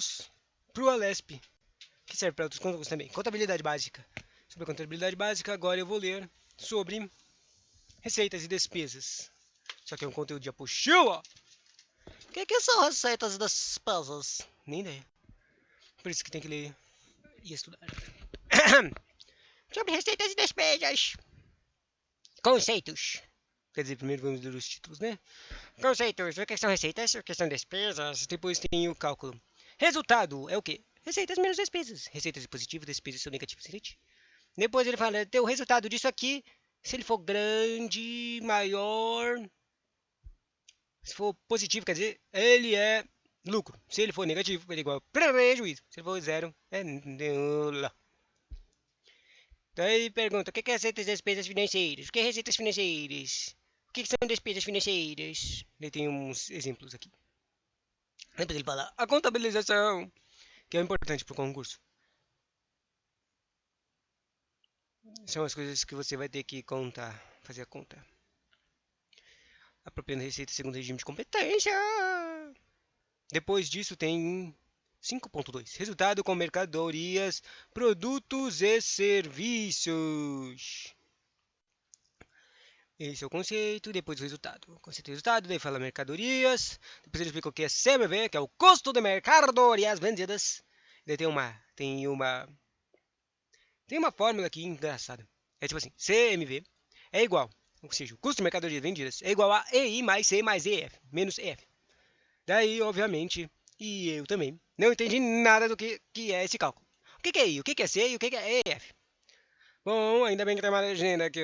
concursos para o Alesp, que serve para outros concursos também. Contabilidade básica. Sobre a contabilidade básica, agora eu vou ler sobre receitas e despesas. Só que é um conteúdo de apostila. O que são receitas e despesas? Nem ideia. Por isso que tem que ler e estudar. Sobre receitas e despesas. Conceitos. Quer dizer, primeiro vamos ler os títulos, né? Conceitos. O que são receitas? O que são despesas? Depois tem o cálculo. Resultado é o quê? Receitas menos despesas. Receitas positivas, despesas são negativas, entende? Depois ele fala, tem o resultado disso aqui, se ele for grande, maior... Se for positivo, quer dizer, ele é lucro. Se ele for negativo, ele é igual a prejuízo. Se ele for zero, é nula. Daí pergunta, o que é receitas e despesas financeiras? O que é receitas financeiras? O que são despesas financeiras? Ele tem uns exemplos aqui. Depois ele fala, a contabilização, que é importante para o concurso. São as coisas que você vai ter que contar, fazer a conta. Apropriando receita segundo regime de competência. Depois disso tem 5.2. Resultado com mercadorias, produtos e serviços. Esse é o conceito, depois o resultado. Conceito e resultado, daí fala mercadorias. Depois ele explica o que é CMV, que é o custo de mercadorias vendidas. Daí tem uma fórmula aqui engraçada. É tipo assim, CMV é igual, ou seja, o custo de mercadorias vendidas é igual a EI mais C mais EF, menos EF. Daí, obviamente, e eu também, não entendi nada do que é esse cálculo. O que é I, o que é C e o que é EF? Bom, ainda bem que tem uma legenda aqui.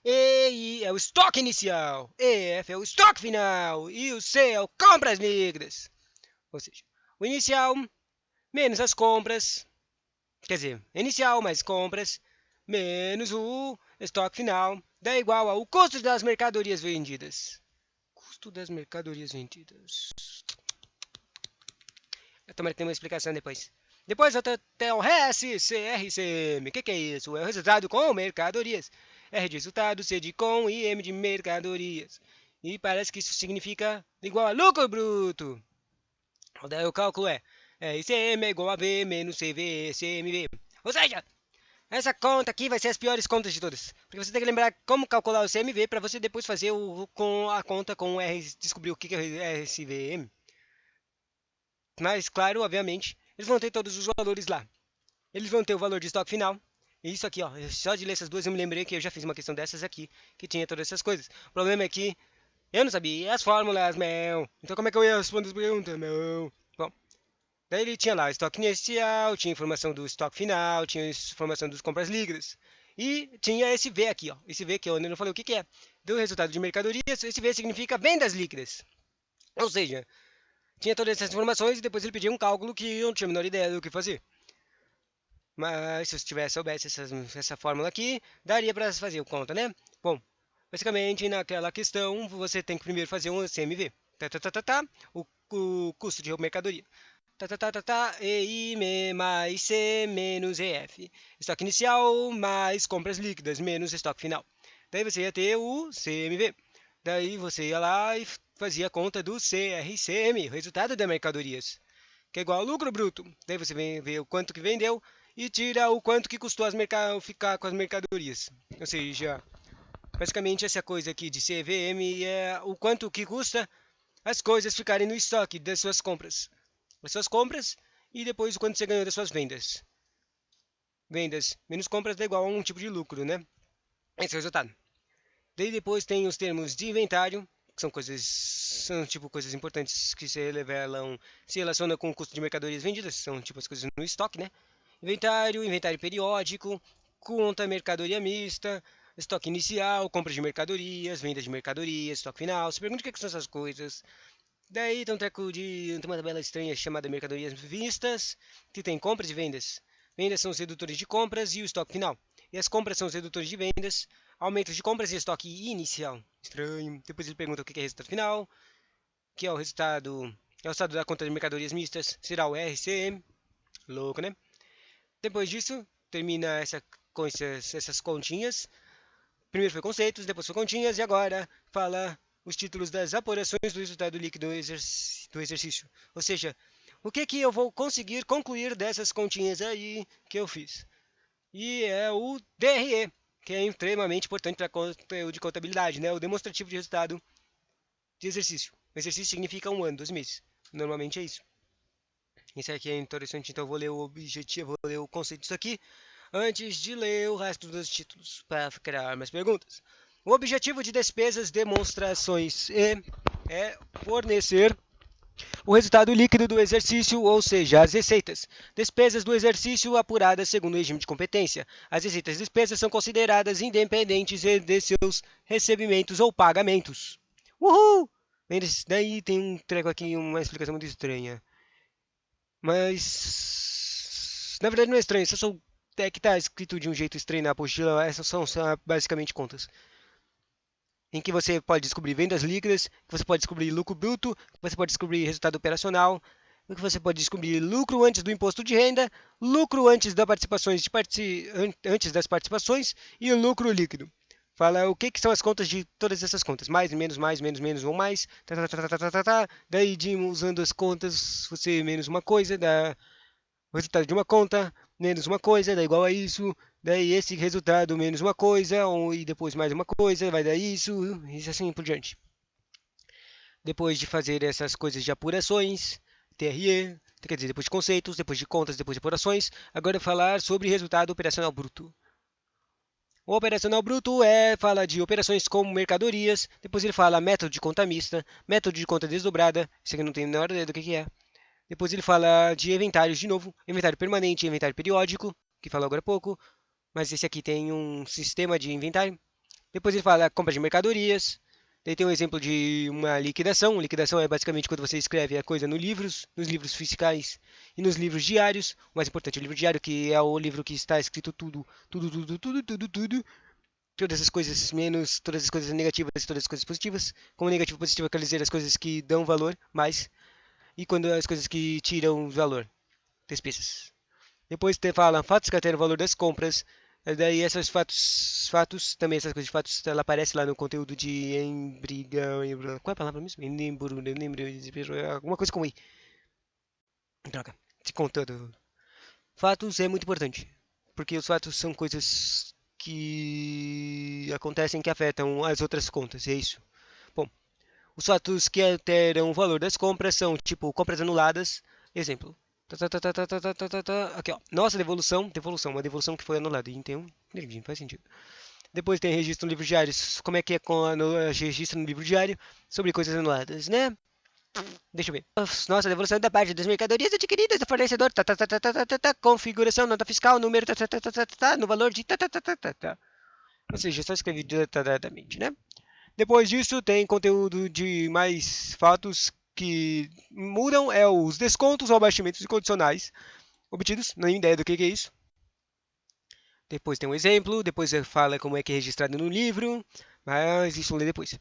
EI é o estoque inicial, EF é o estoque final e o C é o compras líquidas. Ou seja, o inicial menos as compras, quer dizer, inicial mais compras, menos o estoque final, dá igual ao custo das mercadorias vendidas. Custo das mercadorias vendidas. Tomara que tenha uma explicação depois. Depois tem o RCM. O que é isso? É o resultado com mercadorias. R de resultado, C de com e M de mercadorias. E parece que isso significa igual a lucro bruto. Daí o cálculo é ICM é igual a V menos CV, CMV. Ou seja, essa conta aqui vai ser as piores contas de todas. Porque você tem que lembrar como calcular o CMV para você depois fazer com a conta com o R, descobrir o que é RCVM. Mas, claro, obviamente, eles vão ter todos os valores lá. Eles vão ter o valor de estoque final. E isso aqui, ó, só de ler essas duas eu me lembrei que eu já fiz uma questão dessas aqui, que tinha todas essas coisas. O problema é que eu não sabia as fórmulas, meu. Então como é que eu ia responder as perguntas, meu? Bom, daí ele tinha lá o estoque inicial, tinha informação do estoque final, tinha informação dos compras líquidas. E tinha esse V aqui, ó. Esse V que eu ainda não falei o que é. Do resultado de mercadorias, esse V significa vendas líquidas. Ou seja, tinha todas essas informações e depois ele pedia um cálculo que eu não tinha a menor ideia do que fazer. Mas se você soubesse essa fórmula aqui, daria para fazer o conta, né? Bom, basicamente naquela questão você tem que primeiro fazer um CMV. O custo de mercadoria. EI mais C menos EF. Estoque inicial mais compras líquidas menos estoque final. Daí você ia ter o CMV. Daí você ia lá e fazia a conta do CRCM, resultado das mercadorias, que é igual ao lucro bruto. Daí você vem ver o quanto que vendeu e tira o quanto que custou ficar com as mercadorias. Ou seja, basicamente essa coisa aqui de CVM é o quanto que custa as coisas ficarem no estoque das suas compras. As suas compras e depois o quanto você ganhou das suas vendas. Vendas menos compras dá igual a um tipo de lucro, né? Esse é o resultado. Daí depois tem os termos de inventário, que são tipo coisas importantes que se relacionam com o custo de mercadorias vendidas, são tipo as coisas no estoque, né? Inventário periódico, conta mercadoria mista, estoque inicial, compra de mercadorias, venda de mercadorias, estoque final. Você pergunta o que são essas coisas. Daí tem tem uma tabela estranha chamada mercadorias vistas, que tem compras e vendas. Vendas são os redutores de compras e o estoque final. E as compras são os redutores de vendas, aumentos de compras e estoque inicial. Estranho. Depois ele pergunta o que é resultado final, que é o resultado da conta de mercadorias mistas, será o RCM. Louco, né? Depois disso, termina essas continhas. Primeiro foi conceitos, depois foi continhas e agora fala os títulos das apurações do resultado líquido do exercício. Ou seja, o que que eu vou conseguir concluir dessas continhas aí que eu fiz. E é o DRE, que é extremamente importante para conteúdo de contabilidade, né? O demonstrativo de resultado de exercício. O exercício significa 1 ano, 2 meses. Normalmente é isso. Isso aqui é interessante, então eu vou ler o objetivo, vou ler o conceito disso aqui, antes de ler o resto dos títulos, para criar mais perguntas. O objetivo de despesas, demonstrações é fornecer o resultado líquido do exercício, ou seja, as receitas. Despesas do exercício apuradas segundo o regime de competência. As receitas e despesas são consideradas independentes de seus recebimentos ou pagamentos. Uhul! Daí tem um treco aqui, uma explicação muito estranha. Mas na verdade não é estranho, é que está escrito de um jeito estranho na apostila. Essas são basicamente contas em que você pode descobrir vendas líquidas, que você pode descobrir lucro bruto, que você pode descobrir resultado operacional, que você pode descobrir lucro antes do imposto de renda, lucro antes das participações antes das participações e lucro líquido. Fala o que, que são as contas de todas essas contas. Mais, menos, menos ou mais. Daí, usando as contas, você menos uma coisa, dá o resultado de uma conta, menos uma coisa, dá igual a isso. Daí esse resultado menos uma coisa, e depois mais uma coisa, vai dar isso, e assim por diante. Depois de fazer essas coisas de apurações, TRE, quer dizer, depois de conceitos, depois de contas, depois de apurações, agora falar sobre resultado operacional bruto. O operacional bruto fala de operações como mercadorias, depois ele fala método de conta mista, método de conta desdobrada, isso aqui não tem a menor ideia do que é. Depois ele fala de inventários de novo, inventário permanente e inventário periódico, que falou agora há pouco, mas esse aqui tem um sistema de inventário. Depois ele fala compra de mercadorias. Daí tem um exemplo de uma liquidação. Liquidação é basicamente quando você escreve a coisa nos livros fiscais e nos livros diários. O mais importante, o livro diário, que é o livro que está escrito tudo, tudo, tudo, tudo, tudo, tudo. Todas as coisas menos, todas as coisas negativas e todas as coisas positivas. Como negativo e positivo, quer dizer as coisas que dão valor mais. E quando as coisas que tiram valor, despesas. Depois fala fatos que alteram o valor das compras. Daí esses fatos, também essas coisas de fatos, ela aparece lá no conteúdo de embriga, qual é a palavra mesmo? Alguma coisa com I. Droga, te contando. Fatos é muito importante, porque os fatos são coisas que acontecem que afetam as outras contas, é isso. Bom, os fatos que alteram o valor das compras são, tipo, compras anuladas. Exemplo. Aqui, ó. Nossa, devolução, uma devolução que foi anulada. Então, faz sentido. Depois tem registro no livro diário. Como é que é com registro no livro diário sobre coisas anuladas, né? Deixa eu ver. Nossa, devolução da parte das mercadorias adquiridas do fornecedor. Configuração, nota fiscal, número, no valor de. Ou seja, só escrevi detalhadamente, né? Depois disso, tem conteúdo de mais fatos que mudam, os descontos ou abaixamentos condicionais obtidos, nem ideia do que é isso. Depois tem um exemplo, depois fala como é que é registrado no livro, mas isso lê depois.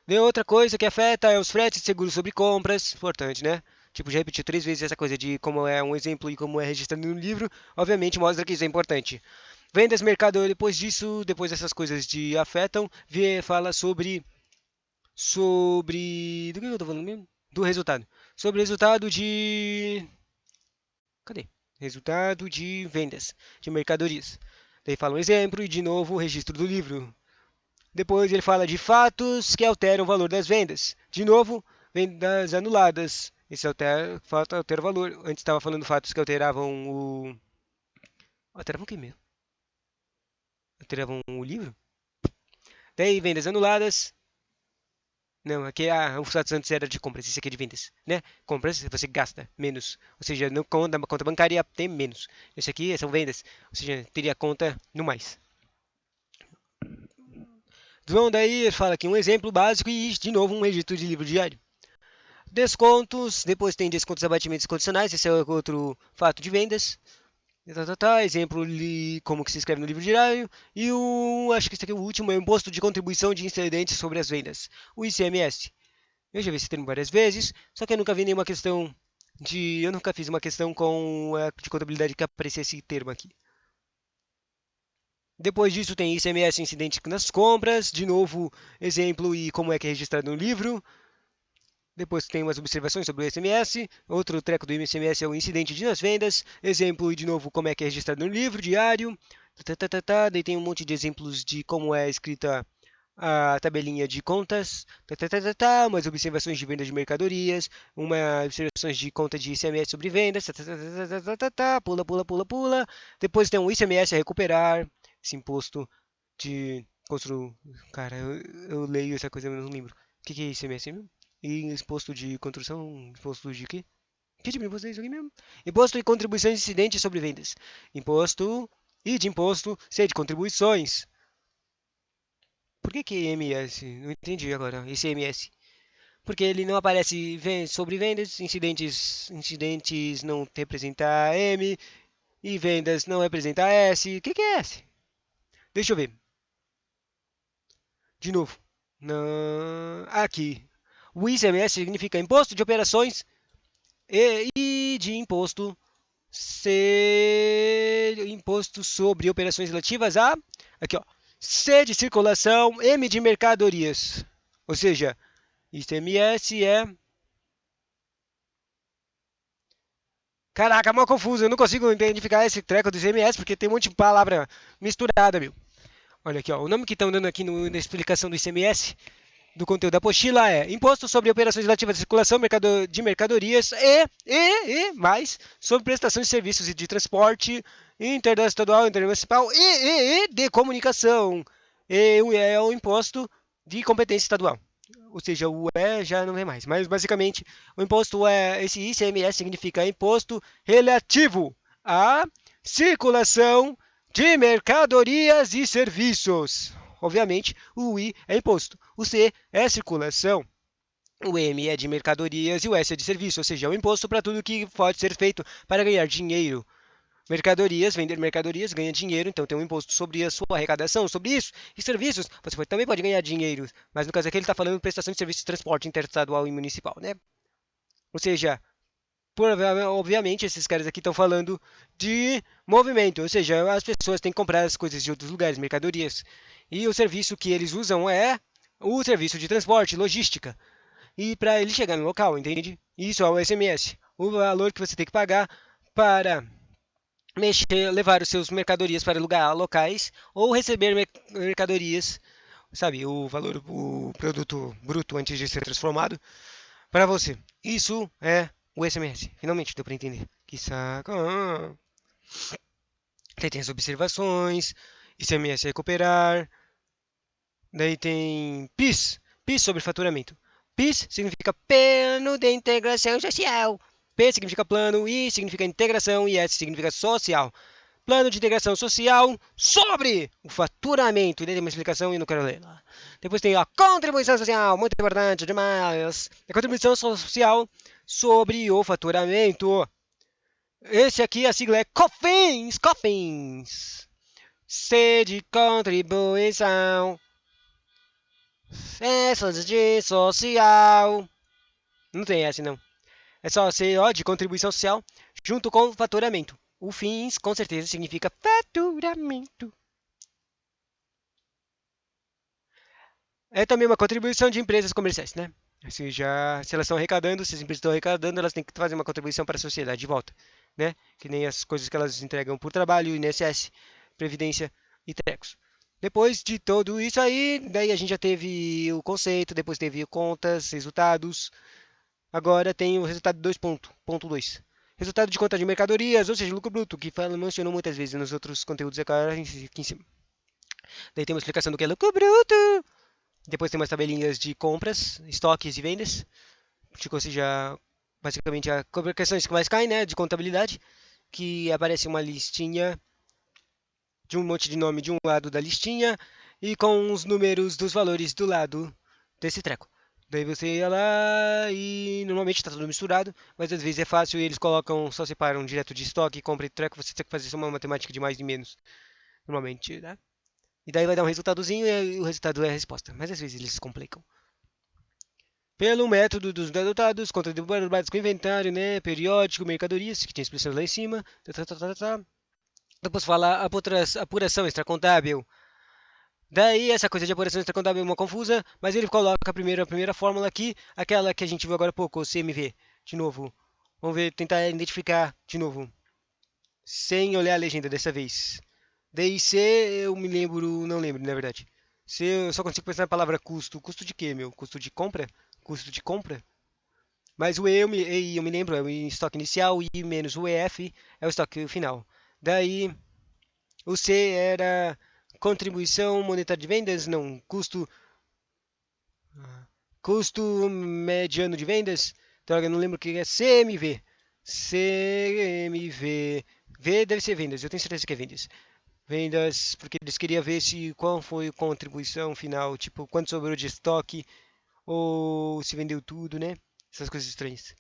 Tem outra coisa que afeta os fretes de seguro sobre compras, importante, né? Tipo, já repetiu 3 vezes essa coisa de como é um exemplo e como é registrado no livro, obviamente mostra que isso é importante. Vendas, mercado, depois disso, depois dessas coisas de afetam, fala sobre. Do que eu tô falando mesmo? Do resultado. Sobre o resultado de. Cadê? Resultado de vendas, de mercadorias. Daí fala um exemplo e de novo o registro do livro. Depois ele fala de fatos que alteram o valor das vendas. De novo, vendas anuladas. Esse fato altera o valor. Antes estava falando fatos que alteravam o. Alteravam o que mesmo? Alteravam o livro? Daí vendas anuladas. Não, aqui o status antes era de compras, esse aqui é de vendas, né? Compras, você gasta menos. Ou seja, na conta bancária tem menos. Esse aqui são vendas, ou seja, teria conta no mais. Então, daí fala aqui um exemplo básico e, de novo, um registro de livro diário. Descontos, depois tem descontos, abatimentos condicionais, esse é outro fato de vendas. Exemplo como que se escreve no livro diário. E acho que esse aqui é o último, é o imposto de contribuição de incidentes sobre as vendas, o ICMS. Eu já vi esse termo várias vezes, só que eu nunca vi nenhuma questão eu nunca fiz uma questão de contabilidade que aparecia esse termo aqui. Depois disso tem ICMS incidente nas compras, de novo exemplo e como é que é registrado no livro. Depois tem umas observações sobre o ICMS. Outro treco do ICMS é o incidente de nas vendas. Exemplo, e de novo, como é que é registrado no livro diário. Daí tem um monte de exemplos de como é escrita a tabelinha de contas. Umas observações de venda de mercadorias. Uma observações de conta de ICMS sobre vendas. Pula, pula, pula, pula. Depois tem um ICMS a recuperar. Esse imposto de construção. Cara, eu leio essa coisa, mas não lembro. O que é ICMS mesmo? E imposto de construção, imposto de quê? Que tipo de imposto é isso aqui mesmo? Imposto e contribuições incidentes sobre vendas. Imposto e de imposto, C de contribuições. Por que IMS? Não entendi agora, ICMS. Porque ele não aparece sobre vendas, incidentes não representa M, e vendas não representa S. O que é S? Deixa eu ver. De novo. Aqui. O ICMS significa Imposto de Operações e de Imposto imposto sobre operações relativas a aqui ó, C de circulação, M de mercadorias. Ou seja, ICMS é Caraca, mal confuso, eu não consigo identificar esse treco do ICMS porque tem um monte de palavra misturada, meu. Olha aqui, ó, o nome que estão dando aqui na explicação do ICMS do conteúdo da apostila é Imposto sobre Operações Relativas à Circulação de Mercadorias mais sobre prestação de serviços de transporte interestadual, intermunicipal e de comunicação. E é o imposto de competência estadual. Ou seja, o E já não vem mais. Mas basicamente, o imposto esse ICMS significa imposto relativo à circulação de mercadorias e serviços. Obviamente, o I é imposto, o C é circulação, o M é de mercadorias e o S é de serviço, ou seja, é o imposto para tudo que pode ser feito para ganhar dinheiro. Mercadorias, vender mercadorias, ganha dinheiro, então tem um imposto sobre a sua arrecadação, sobre isso. E serviços, você também pode ganhar dinheiro, mas no caso aqui ele está falando de prestação de serviços de transporte interestadual e municipal, né? Ou seja, obviamente, esses caras aqui estão falando de movimento, ou seja, as pessoas têm que comprar as coisas de outros lugares, mercadorias. E o serviço que eles usam é o serviço de transporte, logística. E para ele chegar no local, entende? Isso é o SMS. O valor que você tem que pagar para levar os seus mercadorias para locais ou receber mercadorias, sabe, o valor, o produto bruto antes de ser transformado para você. Isso é o SMS. Finalmente deu para entender. Que saco. Daí tem as observações, ICMS recuperar. Daí tem PIS, PIS sobre faturamento. PIS significa Plano de Integração Social. P significa plano, I significa integração e S significa social. Plano de integração social sobre o faturamento. E daí tem uma explicação e não quero ler. Depois tem a contribuição social, muito importante demais. A contribuição social sobre o faturamento. Esse aqui, a sigla é COFINS, COFINS. C de contribuição. S de social. Não tem S, não. É só C de contribuição social junto com faturamento. O FINS, com certeza, significa faturamento. É também uma contribuição de empresas comerciais, né? Se elas estão arrecadando, se as empresas estão arrecadando, elas têm que fazer uma contribuição para a sociedade de volta, né? Que nem as coisas que elas entregam por trabalho, INSS, Previdência e trecos. Depois de tudo isso aí, daí a gente já teve o conceito, depois teve contas, resultados. Agora tem o resultado 2.2. Resultado de conta de mercadorias, ou seja, lucro bruto, que mencionou muitas vezes nos outros conteúdos aqui em cima. Daí tem uma explicação do que é lucro bruto. Depois tem umas tabelinhas de compras, estoques e vendas. Ou seja, basicamente as questões que mais caem, né, de contabilidade, que aparece uma listinha de um monte de nome de um lado da listinha e com os números dos valores do lado desse treco. Daí você ia lá e normalmente está tudo misturado, mas às vezes é fácil e eles colocam, só separam direto de estoque, compra e treco, você tem que fazer só uma matemática de mais e menos, normalmente, né? E daí vai dar um resultadozinho e o resultado é a resposta, mas às vezes eles se complicam. Pelo método dos resultados, conta de básico inventário, né? Periódico, mercadorias, que tem expressões lá em cima. Depois fala apuração extracontábil. Daí essa coisa de apuração extracontábil é uma confusa, mas ele coloca a primeira fórmula aqui, aquela que a gente viu agora há pouco, o CMV. De novo, vamos ver, tentar identificar de novo, sem olhar a legenda dessa vez. Daí C eu me lembro, não lembro na verdade. C eu só consigo pensar na palavra custo. Custo de quê, meu? Custo de compra? Custo de compra? Mas o E eu me lembro, é o estoque inicial, o I menos o EF é o estoque final. Daí o C era contribuição monetária de vendas, não, custo mediano de vendas. Droga, eu não lembro o que é CMV. CMV. V deve ser vendas, eu tenho certeza que é vendas. Vendas, porque eles queriam ver se qual foi a contribuição final, tipo, quanto sobrou de estoque, ou se vendeu tudo, né? Essas coisas estranhas.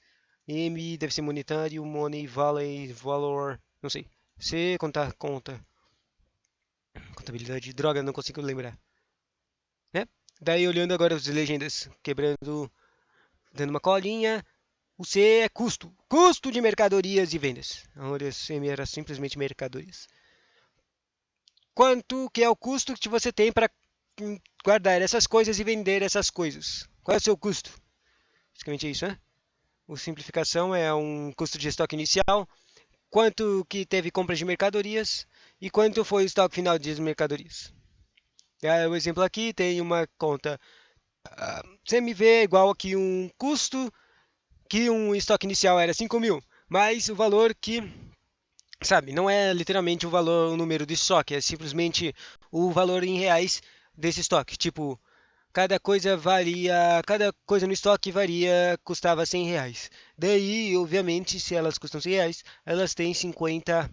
M deve ser monetário, money, value, valor, não sei. C, conta, contabilidade, droga, não consigo lembrar, né? Daí olhando agora as legendas, quebrando, dando uma colinha, o C é custo, custo de mercadorias e vendas. Onde o C era simplesmente mercadorias. Quanto que é o custo que você tem para guardar essas coisas e vender essas coisas? Qual é o seu custo? Basicamente é isso, né? O simplificação é um custo de estoque inicial, quanto que teve compras de mercadorias e quanto foi o estoque final de mercadorias. O exemplo aqui tem uma conta CMV é igual aqui um custo que um estoque inicial era 5.000, mas o valor que, sabe, não é literalmente o valor, o número do estoque, é simplesmente o valor em reais desse estoque. Tipo, cada coisa no estoque varia, custava R$ 100. Daí, obviamente, se elas custam R$ 100, elas têm 50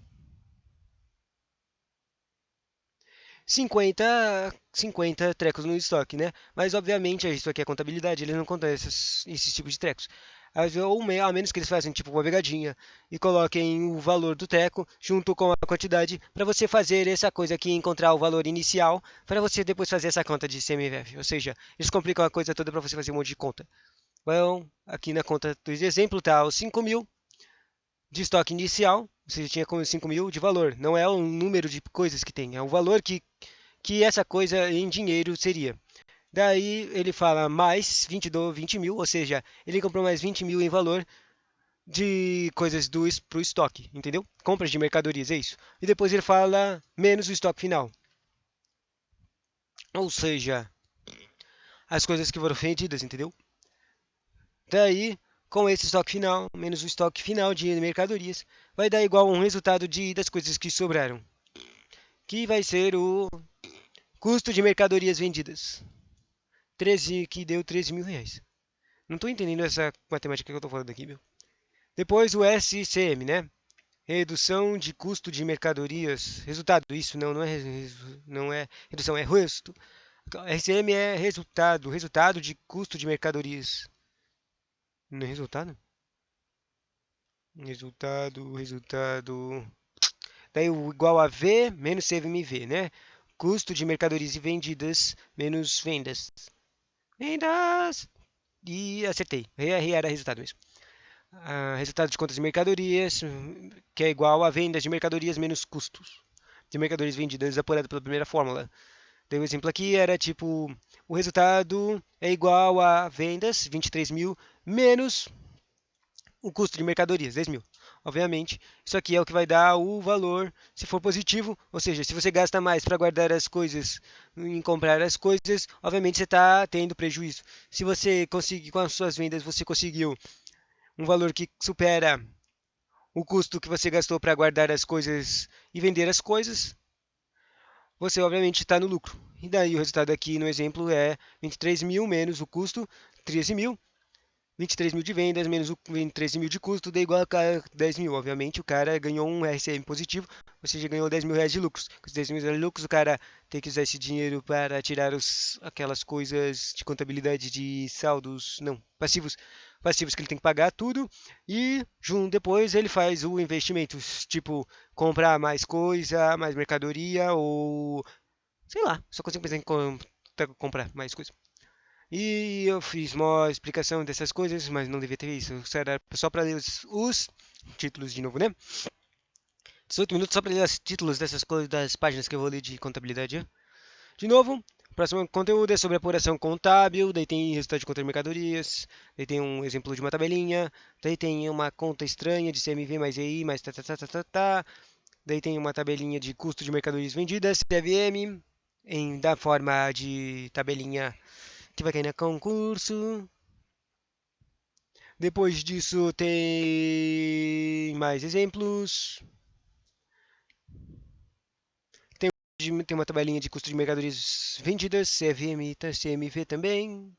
trecos no estoque, né? Mas, obviamente, isso aqui é contabilidade, eles não contam esses tipos de trecos. A menos que eles façam tipo uma pegadinha e coloquem o valor do treco junto com a quantidade para você fazer essa coisa aqui, encontrar o valor inicial, para você depois fazer essa conta de CMVF. Ou seja, eles complicam a coisa toda para você fazer um monte de conta. Bom, aqui na conta do exemplo está os 5.000 de estoque inicial, ou seja, tinha como 5.000 de valor. Não é o número de coisas que tem, é o valor que essa coisa em dinheiro seria. Daí ele fala mais 20 mil, ou seja, ele comprou mais 20 mil em valor de coisas para o estoque, entendeu? Compras de mercadorias, é isso. E depois ele fala menos o estoque final, ou seja, as coisas que foram vendidas, entendeu? Daí, com esse estoque final, menos o estoque final de mercadorias, vai dar igual um resultado das coisas que sobraram, que vai ser o custo de mercadorias vendidas. 13, que deu R$ 13.000. Não estou entendendo essa matemática que eu estou falando aqui, meu. Depois o SCM, né? Redução de custo de mercadorias. Resultado, isso não é redução, é custo. RCM é resultado de custo de mercadorias. Não é resultado? Resultado. Daí o igual a V menos CMV, né? Custo de mercadorias e vendidas menos vendas. Vendas! E acertei. Era resultado mesmo. Resultado de contas de mercadorias, que é igual a vendas de mercadorias menos custos de mercadorias vendidas apurado pela primeira fórmula. Dei um exemplo aqui, era tipo, o resultado é igual a vendas, 23.000, menos o custo de mercadorias, 10.000. Obviamente, isso aqui é o que vai dar o valor, se for positivo, ou seja, se você gasta mais para guardar as coisas, em comprar as coisas, obviamente você está tendo prejuízo. Se você conseguir, com as suas vendas, você conseguiu um valor que supera o custo que você gastou para guardar as coisas e vender as coisas, você obviamente está no lucro. E daí o resultado aqui no exemplo é 23.000 menos o custo, 13.000. 23.000 de vendas menos o 13.000 de custo dá igual a 10.000. Obviamente o cara ganhou um RCM positivo, ou seja, ganhou R$ 10.000 de lucros. Com os R$ 10.000 de lucros, o cara tem que usar esse dinheiro para tirar aquelas coisas de contabilidade de saldos, não, passivos que ele tem que pagar tudo. E depois ele faz o investimento, tipo comprar mais coisa, mais mercadoria ou sei lá, só consigo pensar em comprar mais coisa. E eu fiz uma explicação dessas coisas, mas não devia ter isso. Era só para ler os títulos de novo, né? 18 minutos só para ler os títulos dessas coisas, das páginas que eu vou ler de contabilidade. De novo, o próximo conteúdo é sobre apuração contábil, daí tem resultado de conta de mercadorias, daí tem um exemplo de uma tabelinha, daí tem uma conta estranha de CMV mais EI mais tá. Daí tem uma tabelinha de custo de mercadorias vendidas, CVM, da forma de tabelinha que vai cair no concurso. Depois disso tem mais exemplos. Tem uma tabelinha de custo de mercadorias vendidas, CVM e CMV também.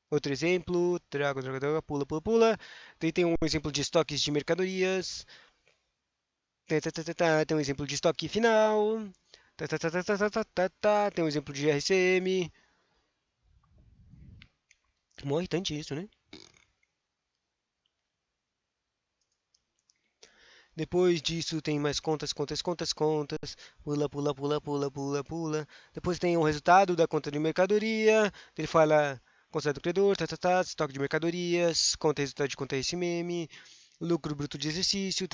Outro exemplo, droga, pula. Daí tem um exemplo de estoques de mercadorias. Tem um exemplo de estoque final. Tem um exemplo de RCM. Mó irritante isso, né? Depois disso tem mais contas. Pula. Depois tem o resultado da conta de mercadoria. Ele fala conta do credor, estoque de mercadorias, conta resultado de conta SMM, lucro bruto de exercício,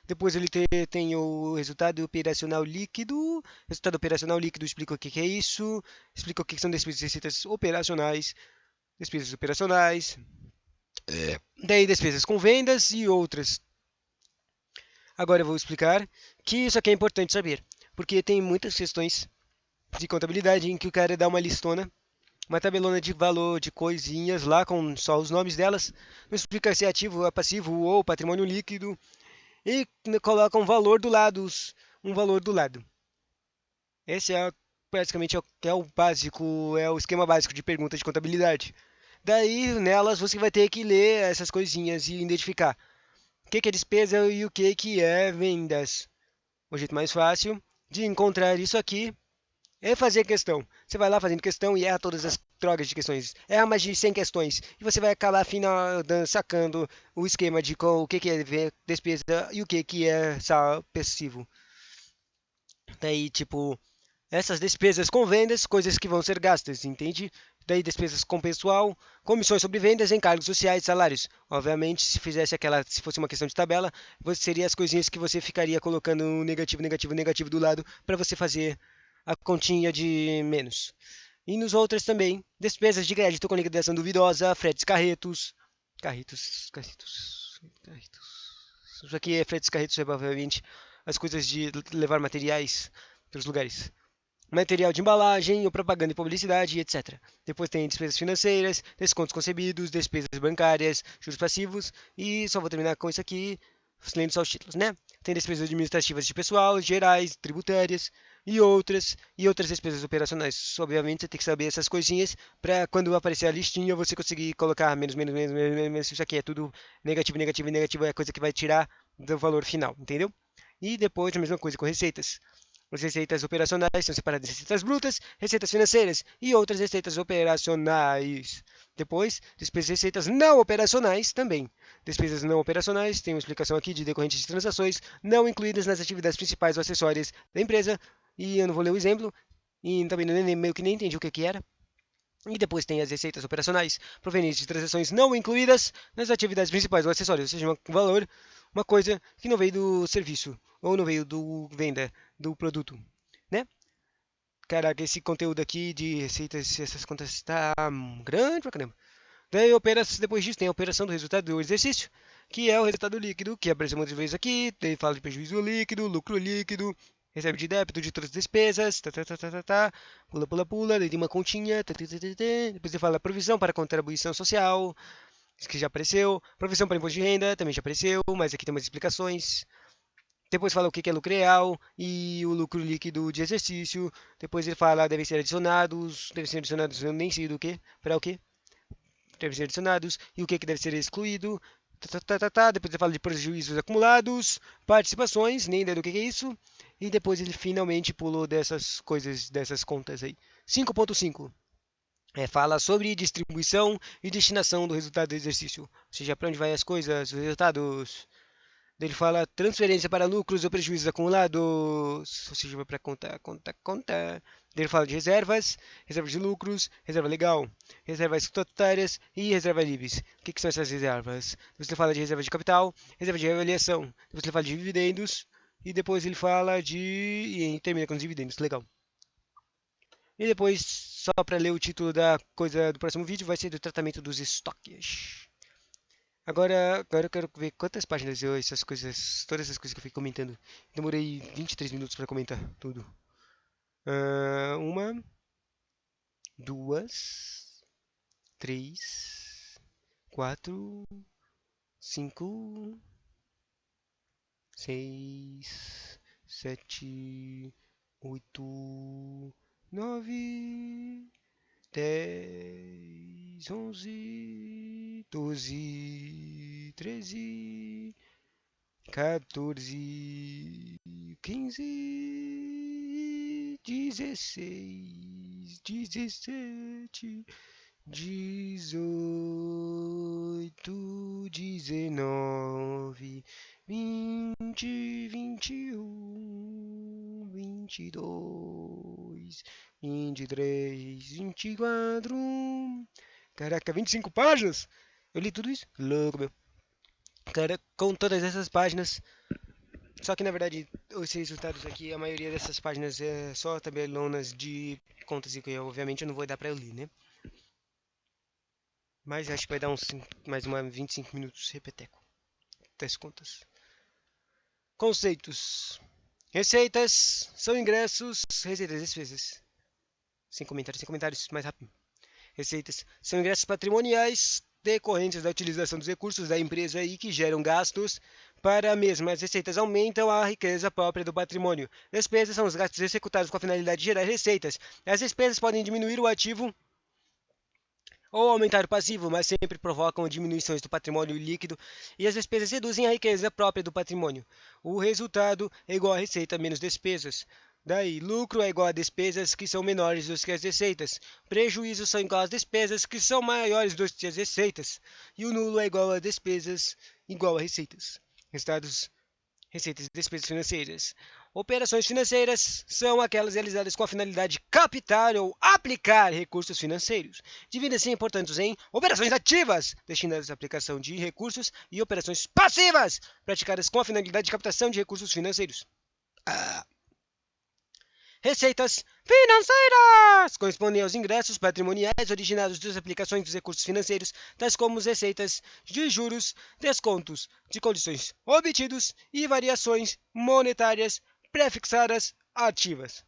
Depois ele tem o resultado operacional líquido. Resultado operacional líquido explica o que é isso, explica o que são despesas e receitas operacionais, despesas operacionais, daí despesas com vendas e outras. Agora eu vou explicar que isso aqui é importante saber, porque tem muitas questões de contabilidade em que o cara dá uma listona, uma tabelona de valor de coisinhas lá com só os nomes delas, não explica se é ativo, é passivo ou patrimônio líquido e coloca um valor do lado. Esse é praticamente é o básico, é o esquema básico de pergunta de contabilidade. Daí nelas você vai ter que ler essas coisinhas e identificar o que é despesa e o que é vendas. O jeito mais fácil de encontrar isso aqui é fazer questão. Você vai lá fazendo questão e erra todas as drogas de questões. Erra mais de 100 questões. E você vai acabar sacando o esquema de o que é despesa e o que é passivo. Daí, tipo, essas despesas com vendas, coisas que vão ser gastas, entende? Daí despesas com pessoal, comissões sobre vendas, encargos sociais, salários. Obviamente, se fosse uma questão de tabela, seria as coisinhas que você ficaria colocando negativo do lado para você fazer a continha de menos. E nos outros também, despesas de crédito com liquidação duvidosa, fretes carretos. Isso aqui é fretes carretos, provavelmente as coisas de levar materiais para os lugares, material de embalagem, ou propaganda e publicidade, etc. Depois tem despesas financeiras, descontos concebidos, despesas bancárias, juros passivos, e só vou terminar com isso aqui, lendo só os títulos, né? Tem despesas administrativas de pessoal, gerais, tributárias e outras despesas operacionais. Obviamente você tem que saber essas coisinhas para quando aparecer a listinha você conseguir colocar menos. Isso aqui é tudo negativo, é a coisa que vai tirar do valor final, entendeu? E depois a mesma coisa com receitas. As receitas operacionais são separadas em receitas brutas, receitas financeiras e outras receitas operacionais. Depois, despesas e receitas não operacionais também. Despesas não operacionais tem uma explicação aqui de decorrentes de transações não incluídas nas atividades principais ou acessórias da empresa. E eu não vou ler o exemplo. E também meio que nem entendi o que era. E depois tem as receitas operacionais provenientes de transações não incluídas nas atividades principais ou acessórias, ou seja, um valor, uma coisa que não veio do serviço ou não veio do venda do produto, né? Caraca, esse conteúdo aqui de receitas, essas contas está grande pra caramba. Daí, depois disso, tem a operação do resultado do exercício, que é o resultado líquido, que apareceu muitas vezes aqui. Daí fala de prejuízo líquido, lucro líquido, recebe de débito de todas as despesas, pula, daí tem uma continha, depois ele fala provisão para contribuição social, isso que já apareceu, provisão para imposto de renda, também já apareceu, mas aqui tem umas explicações. Depois fala o que é lucro real e o lucro líquido de exercício. Depois ele fala devem ser adicionados, eu nem sei do que, para o que, devem ser adicionados e o que deve ser excluído. Depois ele fala de prejuízos acumulados, participações, nem ideia do que é isso. E depois ele finalmente pulou dessas coisas, dessas contas aí. 5.5 fala sobre distribuição e destinação do resultado do exercício. Ou seja, para onde vai as coisas, os resultados. Ele fala transferência para lucros ou prejuízos acumulados, ou seja, vai para conta. Ele fala de reservas, reserva de lucros, reserva legal, reservas estatutárias e reserva livres. O que são essas reservas? Depois ele fala de reserva de capital, reserva de avaliação. Depois ele fala de dividendos e depois ele fala de... e termina com os dividendos. Legal. E depois, só para ler o título da coisa do próximo vídeo, vai ser do tratamento dos estoques. Agora eu quero ver quantas páginas essas coisas, todas essas coisas que eu fui comentando. Demorei 23 minutos para comentar tudo. Uma, duas, três, quatro, cinco, seis, sete, oito, nove, 10, 11, 12, 13, 14, 15, 16, 17, 18, 19, 20, 21, 22, 23, 24. Caraca, 25 páginas? Eu li tudo isso? Louco, meu. Cara, com todas essas páginas. Só que na verdade, os resultados aqui, a maioria dessas páginas é só tabelonas de contas e que obviamente eu não vou dar pra eu ler, né? Mas acho que vai dar mais 25 minutos repeteco das contas. Conceitos. Receitas são ingressos. Receitas e despesas. Sem comentários, mais rápido. Receitas são ingressos patrimoniais decorrentes da utilização dos recursos da empresa e que geram gastos para a mesma. As receitas aumentam a riqueza própria do patrimônio. Despesas são os gastos executados com a finalidade de gerar receitas. As despesas podem diminuir o ativo ou aumentar o passivo, mas sempre provocam diminuições do patrimônio líquido e as despesas reduzem a riqueza própria do patrimônio. O resultado é igual a receita menos despesas. Daí, lucro é igual a despesas que são menores do que as receitas. Prejuízos são igual às despesas que são maiores do que as receitas. E o nulo é igual a despesas igual a receitas. Resultados, receitas e despesas financeiras. Operações financeiras são aquelas realizadas com a finalidade de captar ou aplicar recursos financeiros. Dividem-se importantes em operações ativas, destinadas à aplicação de recursos, e operações passivas, praticadas com a finalidade de captação de recursos financeiros. Receitas financeiras correspondem aos ingressos patrimoniais originados das aplicações dos recursos financeiros, tais como as receitas de juros, descontos de condições obtidos e variações monetárias prefixadas ativas.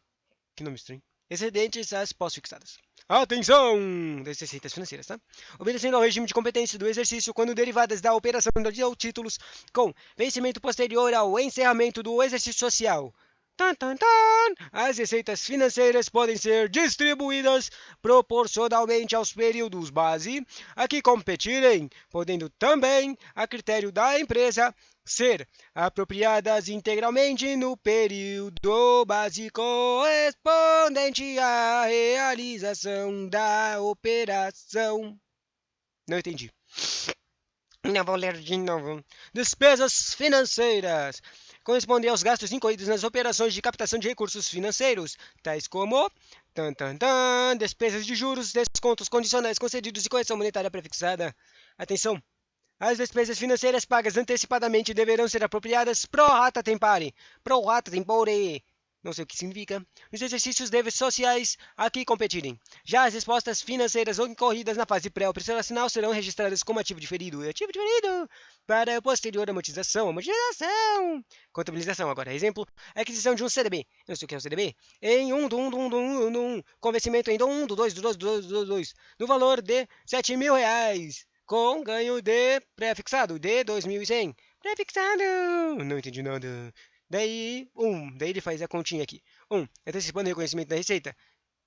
Que nome estranho. Excedentes às pós-fixadas. Atenção! Das receitas financeiras, tá? Obedecendo ao regime de competência do exercício quando derivadas da operação de títulos com vencimento posterior ao encerramento do exercício social. Tan, tan, tan. As receitas financeiras podem ser distribuídas proporcionalmente aos períodos base a que competirem, podendo também, a critério da empresa, ser apropriadas integralmente no período base correspondente à realização da operação. Não entendi. Não vou ler de novo. Despesas financeiras correspondem aos gastos incorridos nas operações de captação de recursos financeiros, tais como despesas de juros, descontos condicionais concedidos e correção monetária prefixada. Atenção! As despesas financeiras pagas antecipadamente deverão ser apropriadas pro rata tempore. Não sei o que significa. Nos exercícios deves sociais a que competirem. Já as respostas financeiras ocorridas na fase pré-operacional serão registradas como ativo diferido. Ativo diferido para a posterior amortização. Contabilização agora. Exemplo, aquisição de um CDB. Não sei o que é um CDB. Em com vencimento em 2, no valor de R$7.000. Com ganho de pré-fixado de 2.100. Pré-fixado. Não entendi nada. Daí ele faz a continha aqui. Antecipando o reconhecimento da receita.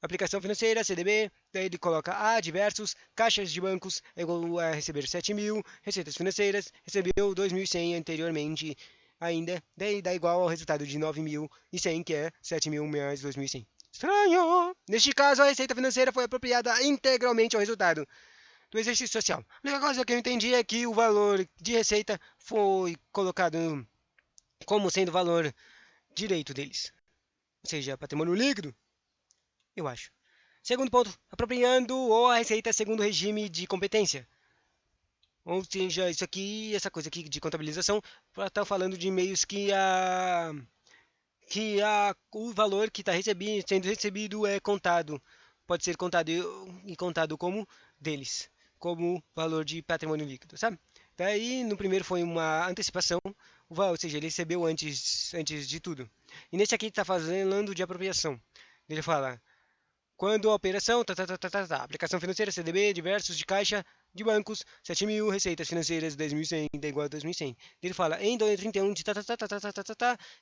Aplicação financeira, CDB. Daí ele coloca A, diversos, caixas de bancos, é igual a receber 7.000. Receitas financeiras, recebeu 2.100 anteriormente ainda. Daí dá igual ao resultado de 9.100, que é 7.000 mais 2.100. Estranho! Neste caso, a receita financeira foi apropriada integralmente ao resultado do exercício social. A única coisa que eu entendi é que o valor de receita foi colocado como sendo o valor direito deles. Ou seja, patrimônio líquido, eu acho. Segundo ponto, apropriando ou a receita segundo o regime de competência. Ou seja, isso aqui, essa coisa aqui de contabilização, está falando de meios que que o valor que está sendo recebido é contado, pode ser contado e contado como deles, como valor de patrimônio líquido, sabe? Daí, no primeiro foi uma antecipação, ou seja, ele recebeu antes de tudo. E nesse aqui está falando de apropriação. Ele fala, quando a operação, aplicação financeira, CDB, diversos de caixa, de bancos, 7.000, receitas financeiras, 10.100, é igual a 2.100. Ele fala, em 31 de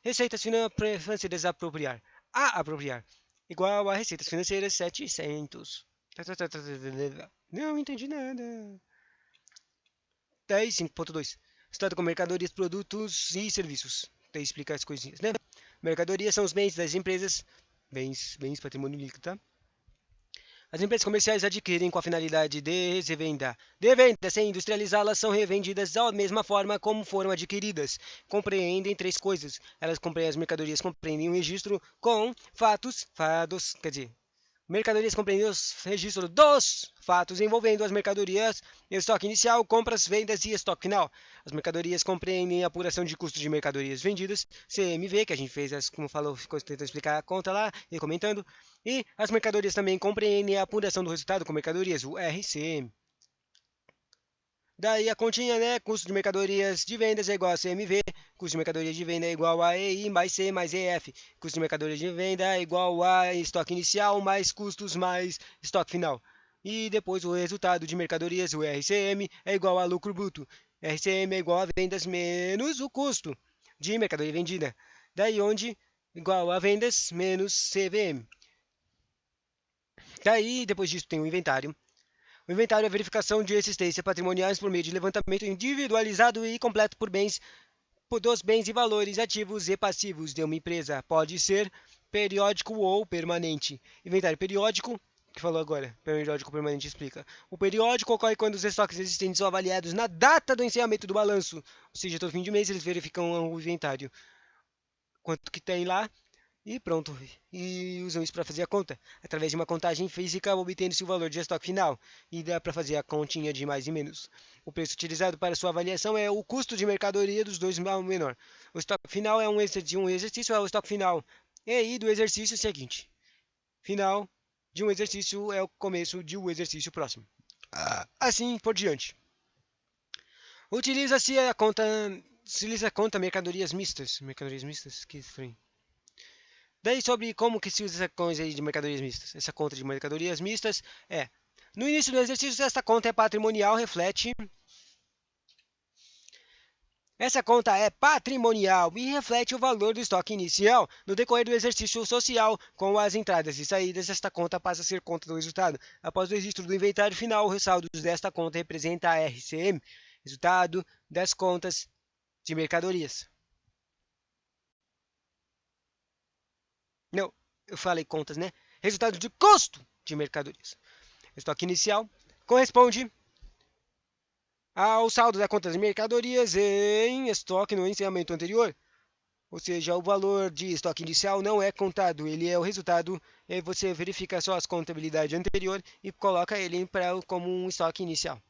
receitas financeiras apropriar. A apropriar, igual a receitas financeiras, 700. Não entendi nada. 10, 5.2. Estado com mercadorias, produtos e serviços. Daí explica as coisinhas, né? Mercadorias são os bens das empresas, bens, patrimônio líquido, tá? As empresas comerciais adquirem com a finalidade de revenda. De venda, sem industrializá-las, são revendidas da mesma forma como foram adquiridas. Compreendem três coisas. Elas compreendem as mercadorias, compreendem um registro com fados, quer dizer, mercadorias compreendem os registros dos fatos envolvendo as mercadorias, estoque inicial, compras, vendas e estoque final. As mercadorias compreendem a apuração de custos de mercadorias vendidas, CMV, que a gente fez, como falou, ficou tentando explicar a conta lá e comentando. E as mercadorias também compreendem a apuração do resultado com mercadorias, o RCM. Daí a continha, né? Custo de mercadorias de vendas é igual a CMV, custo de mercadorias de venda é igual a EI mais C mais EF, custo de mercadorias de venda é igual a estoque inicial mais custos mais estoque final. E depois o resultado de mercadorias, o RCM, é igual a lucro bruto. RCM é igual a vendas menos o custo de mercadoria vendida. Daí onde igual a vendas menos CVM. Daí, depois disso, tem o inventário. O inventário é a verificação de existência patrimoniais por meio de levantamento individualizado e completo dos bens e valores ativos e passivos de uma empresa. Pode ser periódico ou permanente. Inventário periódico, que falou agora, periódico permanente explica. O periódico ocorre quando os estoques existentes são avaliados na data do encerramento do balanço, ou seja, todo fim de mês eles verificam o inventário, quanto que tem lá e pronto. E usam isso para fazer a conta. Através de uma contagem física, obtendo-se o valor de estoque final. E dá para fazer a continha de mais e menos. O preço utilizado para sua avaliação é o custo de mercadoria dos dois ao menor. O estoque final é um exercício, é o estoque final. E aí do exercício seguinte. Final de um exercício é o começo de um exercício próximo. Assim por diante. Utiliza a conta mercadorias mistas. Mercadorias mistas? Que estranho. Daí sobre como que se usa essa coisa aí de mercadorias mistas. Essa conta de mercadorias mistas é, no início do exercício, essa conta é patrimonial, reflete. Essa conta é patrimonial e reflete o valor do estoque inicial no decorrer do exercício social. Com as entradas e saídas, esta conta passa a ser conta do resultado. Após o registro do inventário final, o saldo desta conta representa a RCM, resultado das contas de mercadorias. Não, eu falei contas, né? Resultado de custo de mercadorias. Estoque inicial corresponde ao saldo da conta de mercadorias em estoque no encerramento anterior. Ou seja, o valor de estoque inicial não é contado, ele é o resultado, e aí você verifica só as contabilidades anterior e coloca ele como um estoque inicial.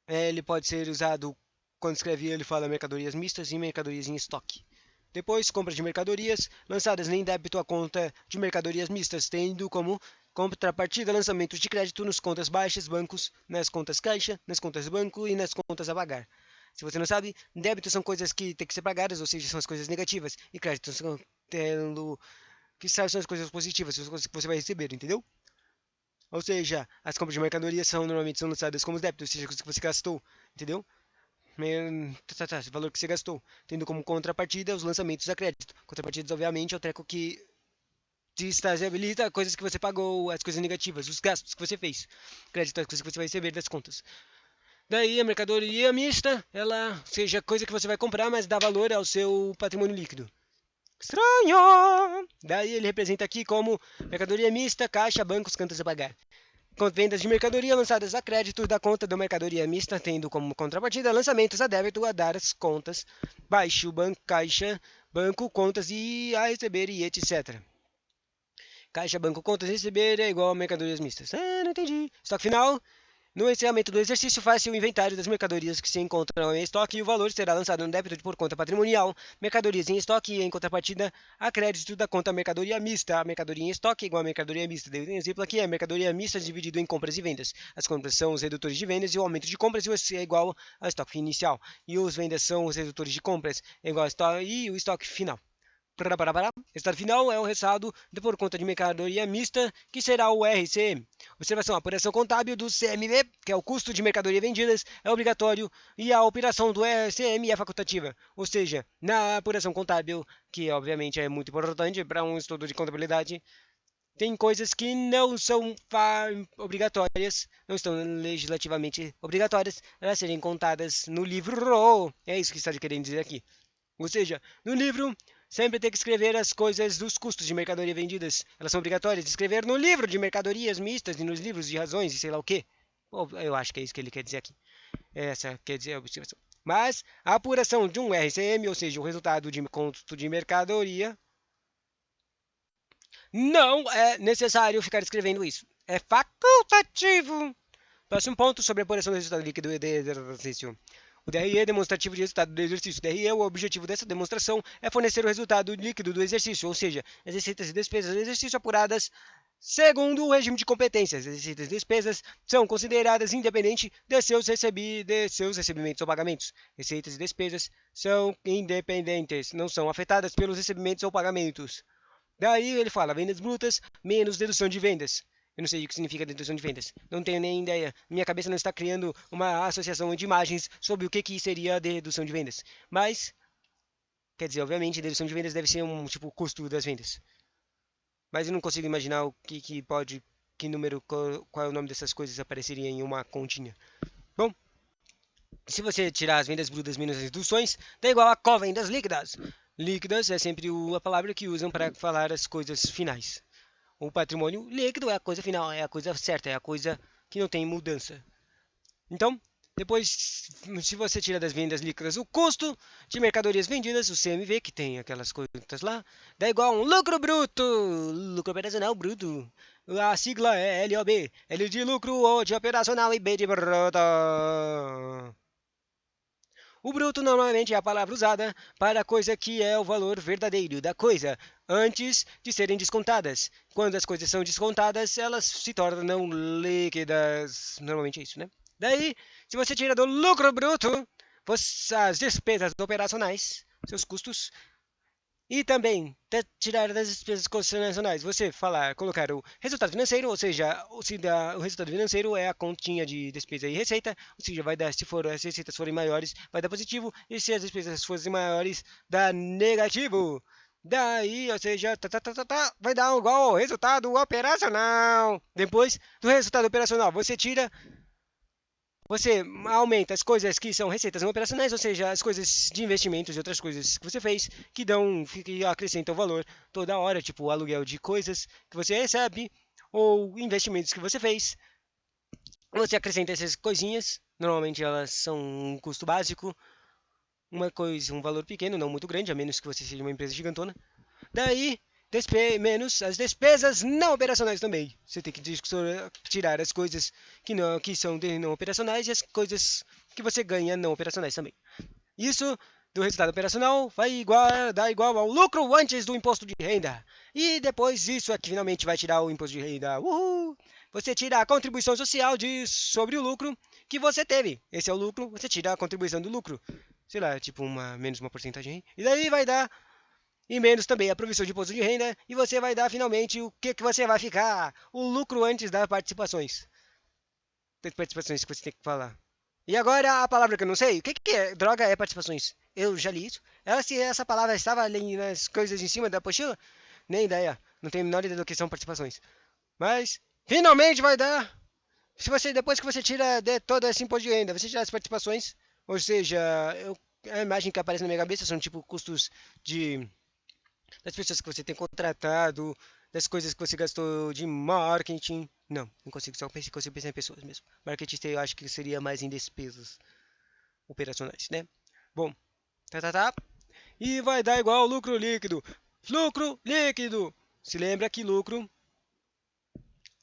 Ele pode ser usado, quando escreve ele fala mercadorias mistas e mercadorias em estoque. Depois, compra de mercadorias lançadas em débito à conta de mercadorias mistas, tendo como contrapartida lançamentos de crédito nas contas baixas, bancos, nas contas caixa, nas contas banco e nas contas a pagar. Se você não sabe, débitos são coisas que têm que ser pagadas, ou seja, são as coisas negativas, e créditos são que são as coisas positivas, as coisas que você vai receber, entendeu? Ou seja, as compras de mercadorias normalmente são lançadas como débitos, ou seja, coisas que você gastou, entendeu? Valor que você gastou, tendo como contrapartida os lançamentos a crédito. Contrapartidas, obviamente, é o treco que desestabiliza coisas que você pagou, as coisas negativas, os gastos que você fez. Crédito, as coisas que você vai receber das contas. Daí a mercadoria mista, ela seja coisa que você vai comprar, mas dá valor ao seu patrimônio líquido. Estranho! Daí ele representa aqui como mercadoria mista, caixa, bancos, contas a pagar. Vendas de mercadoria lançadas a crédito da conta da mercadoria mista, tendo como contrapartida lançamentos a débito a dar as contas, baixo, caixa, banco, contas e a receber e etc. Caixa, banco, contas e receber é igual a mercadorias mistas. Não entendi. Estoque final No encerramento do exercício, faz-se o inventário das mercadorias que se encontram em estoque e o valor será lançado no débito por conta patrimonial, mercadorias em estoque e, em contrapartida, a crédito da conta mercadoria mista. A mercadoria em estoque é igual a mercadoria mista. Dei um exemplo aqui, é mercadoria mista dividido em compras e vendas. As compras são os redutores de vendas e o aumento de compras e o é igual ao estoque inicial. E os vendas são os redutores de compras é igual ao estoque e o estoque final. Resultado final é o resultado por conta de mercadoria mista, que será o RCM. Observação: a apuração contábil do CMV, que é o custo de mercadoria vendidas, é obrigatório e a operação do RCM é facultativa. Ou seja, na apuração contábil, que obviamente é muito importante para um estudo de contabilidade, tem coisas que não são obrigatórias, não estão legislativamente obrigatórias a serem contadas no livro. É isso que está querendo dizer aqui. Ou seja, no livro, sempre tem que escrever as coisas dos custos de mercadoria vendidas. Elas são obrigatórias de escrever no livro de mercadorias mistas e nos livros de razões e sei lá o quê. Eu acho que é isso que ele quer dizer aqui. Essa quer dizer a observação. Mas a apuração de um RCM, ou seja, o resultado de custo de mercadoria, não é necessário ficar escrevendo isso. É facultativo. Próximo ponto sobre a apuração do resultado líquido de exercício. O DRE é demonstrativo de resultado do exercício. O DRE, o objetivo dessa demonstração é fornecer o resultado líquido do exercício, ou seja, as receitas e despesas do exercício apuradas segundo o regime de competências. As receitas e despesas são consideradas independentes de seus recebimentos ou pagamentos. Receitas e despesas são independentes, não são afetadas pelos recebimentos ou pagamentos. Daí ele fala vendas brutas menos dedução de vendas. Eu não sei o que significa dedução de vendas. Não tenho nem ideia. Minha cabeça não está criando uma associação de imagens sobre o que seria a dedução de vendas. Mas, quer dizer, obviamente, dedução de vendas deve ser um tipo custo das vendas. Mas eu não consigo imaginar o que pode, que número, qual é o nome dessas coisas apareceria em uma continha. Bom, se você tirar as vendas brutas menos as deduções, dá igual a covendas líquidas. Líquidas é sempre a palavra que usam para falar as coisas finais. O patrimônio líquido é a coisa final, é a coisa certa, é a coisa que não tem mudança. Então, depois, se você tira das vendas líquidas o custo de mercadorias vendidas, o CMV, que tem aquelas coisas lá, dá igual a um lucro bruto, lucro operacional bruto. A sigla é LOB, L de lucro, O de operacional e B de bruto. O bruto normalmente é a palavra usada para a coisa que é o valor verdadeiro da coisa, antes de serem descontadas. Quando as coisas são descontadas, elas se tornam líquidas. Normalmente é isso, né? Daí, se você tira do lucro bruto as despesas operacionais, seus custos, e também tirar das despesas convencionais, você colocar o resultado financeiro, ou seja, o resultado financeiro é a continha de despesa e receita, ou seja, vai dar, se as receitas forem maiores, vai dar positivo, e se as despesas forem maiores, dá negativo. Daí, ou seja, vai dar igual ao resultado operacional. Depois do resultado operacional, você aumenta as coisas que são receitas não operacionais, ou seja, as coisas de investimentos e outras coisas que você fez que acrescentam valor toda hora, tipo o aluguel de coisas que você recebe ou investimentos que você fez. Você acrescenta essas coisinhas, normalmente elas são um custo básico, um valor pequeno, não muito grande, a menos que você seja uma empresa gigantona. Daí, menos as despesas não operacionais também. Você tem que tirar as coisas que são não operacionais e as coisas que você ganha não operacionais também. Isso do resultado operacional vai dar igual ao lucro antes do imposto de renda. E depois isso é que finalmente vai tirar o imposto de renda. Uhul! Você tira a contribuição social sobre o lucro que você teve. Esse é o lucro, você tira a contribuição do lucro. Sei lá, tipo menos uma porcentagem. E daí vai dar e menos também a provisão de imposto de renda, e você vai dar finalmente o que você vai ficar, o lucro antes das participações. Das participações que você tem que falar. E agora a palavra que eu não sei, o que é? Droga é participações. Eu já li isso. Se essa palavra estava ali nas coisas em cima da apostila, nem ideia. Não tenho a menor ideia do que são participações. Mas, finalmente vai dar. Se você, depois que você tira de todo esse imposto de renda, você tira as participações, ou seja, a imagem que aparece na minha cabeça são tipo custos das pessoas que você tem contratado, das coisas que você gastou de marketing. Não consigo, só consigo pensar em pessoas mesmo. Marketing eu acho que seria mais em despesas operacionais, né? Bom, tá. E vai dar igual ao lucro líquido. Lucro líquido! Se lembra que lucro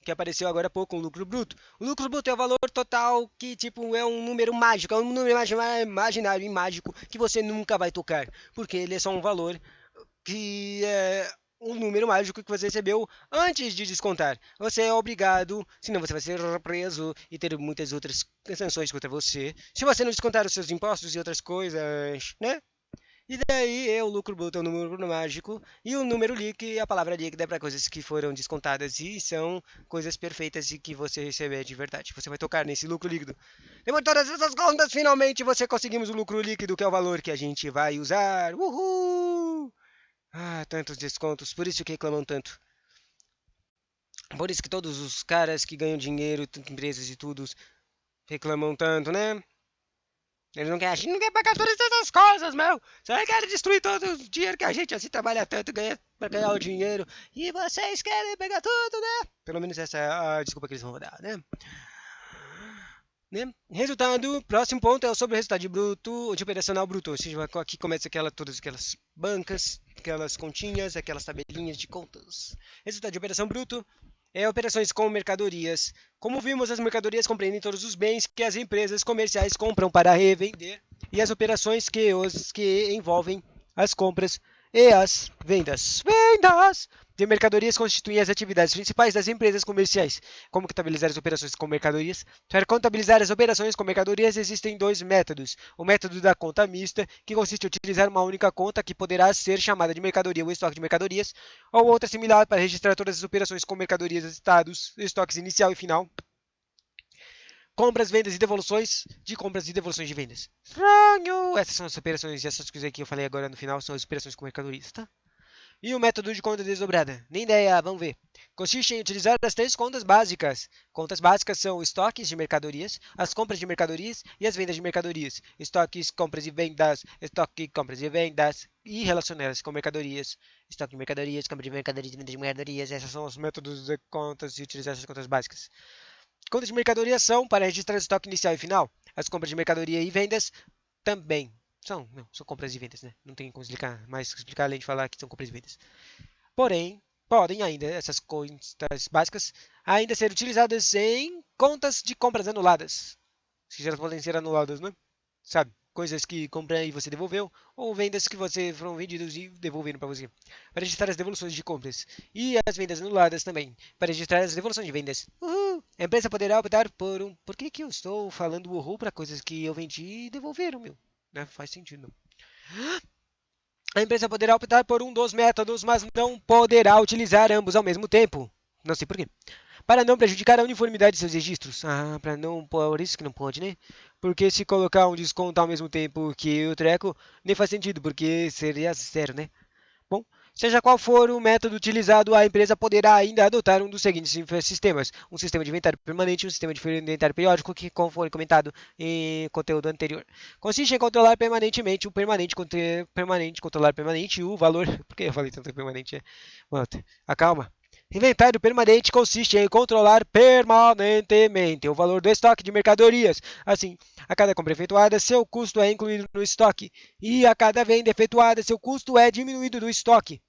que apareceu agora há pouco, o lucro bruto. O lucro bruto é o valor total que, tipo, é um número mágico, é um número imaginário e mágico que você nunca vai tocar, porque ele é só um valor que é um número mágico que você recebeu antes de descontar. Você é obrigado, senão você vai ser preso e ter muitas outras sanções contra você. Se você não descontar os seus impostos e outras coisas, né? E daí o lucro bruto é o número mágico e o número líquido, a palavra líquida é para coisas que foram descontadas e são coisas perfeitas e que você receber de verdade. Você vai tocar nesse lucro líquido. Depois de todas essas contas, finalmente você conseguimos o lucro líquido, que é o valor que a gente vai usar. Uhul! Ah, tantos descontos, por isso que reclamam tanto. Por isso que todos os caras que ganham dinheiro, empresas e tudo, reclamam tanto, né? Eles não querem, a gente não quer pagar todas essas coisas, meu. Só querem destruir todo o dinheiro que a gente assim trabalha tanto, ganha pra ganhar o dinheiro. E vocês querem pegar tudo, né? Pelo menos essa é a desculpa que eles vão dar, né? Resultado, próximo ponto é sobre o resultado de bruto, de operacional bruto. Ou seja, aqui começa todas aquelas bancas, aquelas continhas, aquelas tabelinhas de contas. Resultado de operação bruto é operações com mercadorias. Como vimos, as mercadorias compreendem todos os bens que as empresas comerciais compram para revender e as operações que envolvem as compras e as vendas. Vendas de mercadorias constituem as atividades principais das empresas comerciais. Como contabilizar as operações com mercadorias? Para contabilizar as operações com mercadorias existem dois métodos. O método da conta mista, que consiste em utilizar uma única conta que poderá ser chamada de mercadoria ou estoque de mercadorias, ou outra similar para registrar todas as operações com mercadorias, estados, estoques inicial e final. Compras, vendas e devoluções de compras e devoluções de vendas. Estranho! Essas são as operações, essas coisas que eu falei agora no final são as operações com mercadorias, tá? E o método de conta desdobrada? Nem ideia, vamos ver. Consiste em utilizar as três contas básicas. Contas básicas são estoques de mercadorias, as compras de mercadorias e as vendas de mercadorias. Estoques, compras e vendas, estoque, compras e vendas e relacioná-las com mercadorias. Estoque de mercadorias, compra de mercadorias e vendas de mercadorias. Esses são os métodos de contas e utilizar essas contas básicas. Contas de mercadoria são para registrar o estoque inicial e final. As compras de mercadoria e vendas também. São compras e vendas, né? Não tem como explicar mais explicar além de falar que são compras e vendas. Porém, podem ainda, essas contas básicas, ainda ser utilizadas em contas de compras anuladas. Se elas podem ser anuladas, né? Sabe? Coisas que comprei e você devolveu, ou vendas que você foram vendidos e devolveram para você. Para registrar as devoluções de compras. E as vendas anuladas também. Para registrar as devoluções de vendas. Uhul! A empresa poderá optar por um. Por que eu estou falando uhul para coisas que eu vendi e devolveram, meu? Não faz sentido. A empresa poderá optar por um dos métodos, mas não poderá utilizar ambos ao mesmo tempo. Não sei por quê. Para não prejudicar a uniformidade de seus registros. Ah, para não. Por isso que não pode, né? Porque se colocar um desconto ao mesmo tempo que o treco, nem faz sentido, porque seria zero, né? Bom, seja qual for o método utilizado, a empresa poderá ainda adotar um dos seguintes sistemas: um sistema de inventário permanente e um sistema de inventário periódico, que, como foi comentado em conteúdo anterior, consiste em controlar permanentemente o controlar permanente o valor. Por que eu falei tanto permanente? Acalma. Inventário permanente consiste em controlar permanentemente o valor do estoque de mercadorias. Assim, a cada compra efetuada, seu custo é incluído no estoque, e a cada venda efetuada, seu custo é diminuído do estoque,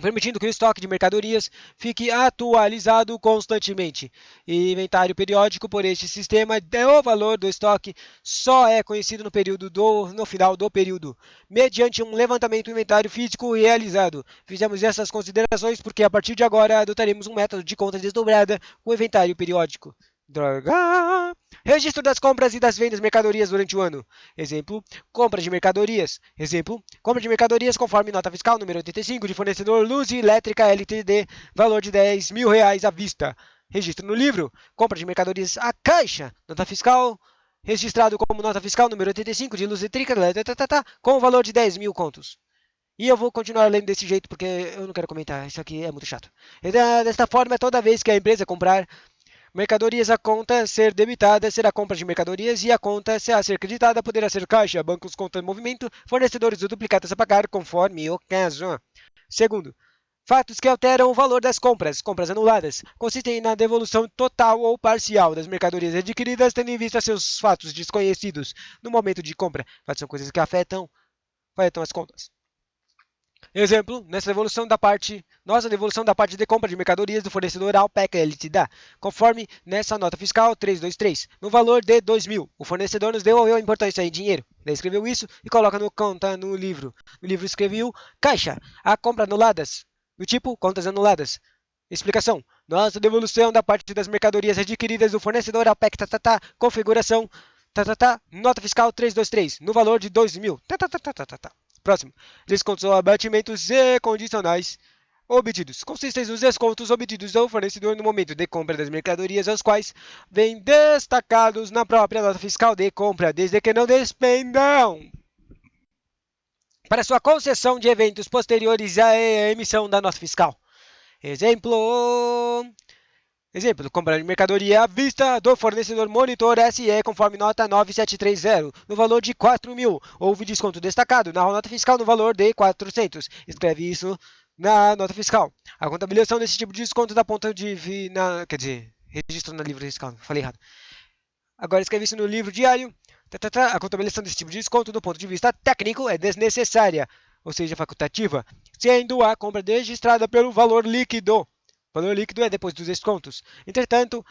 permitindo que o estoque de mercadorias fique atualizado constantemente. E inventário periódico por este sistema, o valor do estoque só é conhecido no final do período, mediante um levantamento do inventário físico realizado. Fizemos essas considerações porque a partir de agora adotaremos um método de conta desdobrada com inventário periódico. Droga! Registro das compras e das vendas de mercadorias durante o ano. Exemplo, compra de mercadorias. Exemplo, compra de mercadorias conforme nota fiscal número 85 de fornecedor Luz e Elétrica Ltd, valor de R$ 10.000 à vista. Registro no livro, compra de mercadorias à caixa, nota fiscal, registrado como nota fiscal número 85 de Luz Elétrica, com o valor de 10 mil contos. E eu vou continuar lendo desse jeito porque eu não quero comentar, isso aqui é muito chato. Desta forma, toda vez que a empresa comprar mercadorias, a conta a ser debitada será compra de mercadorias e a conta a ser creditada poderá ser caixa, bancos, conta de movimento, fornecedores ou duplicatas a pagar conforme o caso. Segundo, fatos que alteram o valor das compras. Compras anuladas consistem na devolução total ou parcial das mercadorias adquiridas, tendo em vista seus fatos desconhecidos no momento de compra. Fatos são coisas que afetam as contas. Exemplo, nossa devolução da parte de compra de mercadorias do fornecedor ao PEC ele te dá, conforme nessa nota fiscal 323, no valor de 2.000. O fornecedor nos devolveu a importância em dinheiro. Daí escreveu isso e coloca no conta no livro. No livro escreveu caixa, a compra anuladas, do tipo contas anuladas. Explicação. Nossa devolução da parte das mercadorias adquiridas do fornecedor ao PEC, configuração, nota fiscal 323, no valor de 2.000. Próximo. Descontos ou abatimentos e condicionais obtidos. Consistem nos descontos obtidos ao fornecedor no momento de compra das mercadorias, aos quais vêm destacados na própria nota fiscal de compra, desde que não despendam para sua concessão de eventos posteriores à emissão da nota fiscal. Exemplo, compra de mercadoria à vista do fornecedor Monitor SE conforme nota 9730, no valor de 4.000. Houve desconto destacado na nota fiscal no valor de 400. Escreve isso na nota fiscal. A contabilização desse tipo de desconto da ponta de... registro no livro fiscal, falei errado. Agora escreve isso no livro diário. A contabilização desse tipo de desconto do ponto de vista técnico é desnecessária, ou seja, facultativa, sendo a compra registrada pelo valor líquido. O valor líquido é depois dos descontos. Entretanto,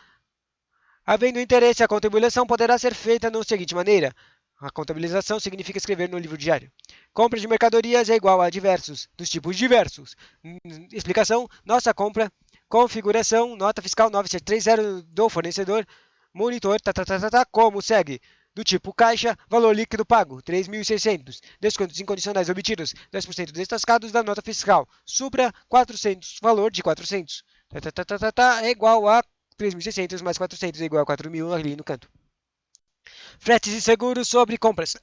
havendo interesse, a contabilização poderá ser feita da seguinte maneira. A contabilização significa escrever no livro diário. Compra de mercadorias é igual a diversos, dos tipos diversos. Explicação, nossa compra, configuração, nota fiscal 9730 do fornecedor, monitor, como segue. Do tipo caixa, valor líquido pago, 3.600. Descontos incondicionais obtidos, 10% destacados da nota fiscal. Supra, 400, valor de 400. É igual a 3.600 mais 400 é igual a 4.000 ali no canto. Fretes e seguros sobre compras.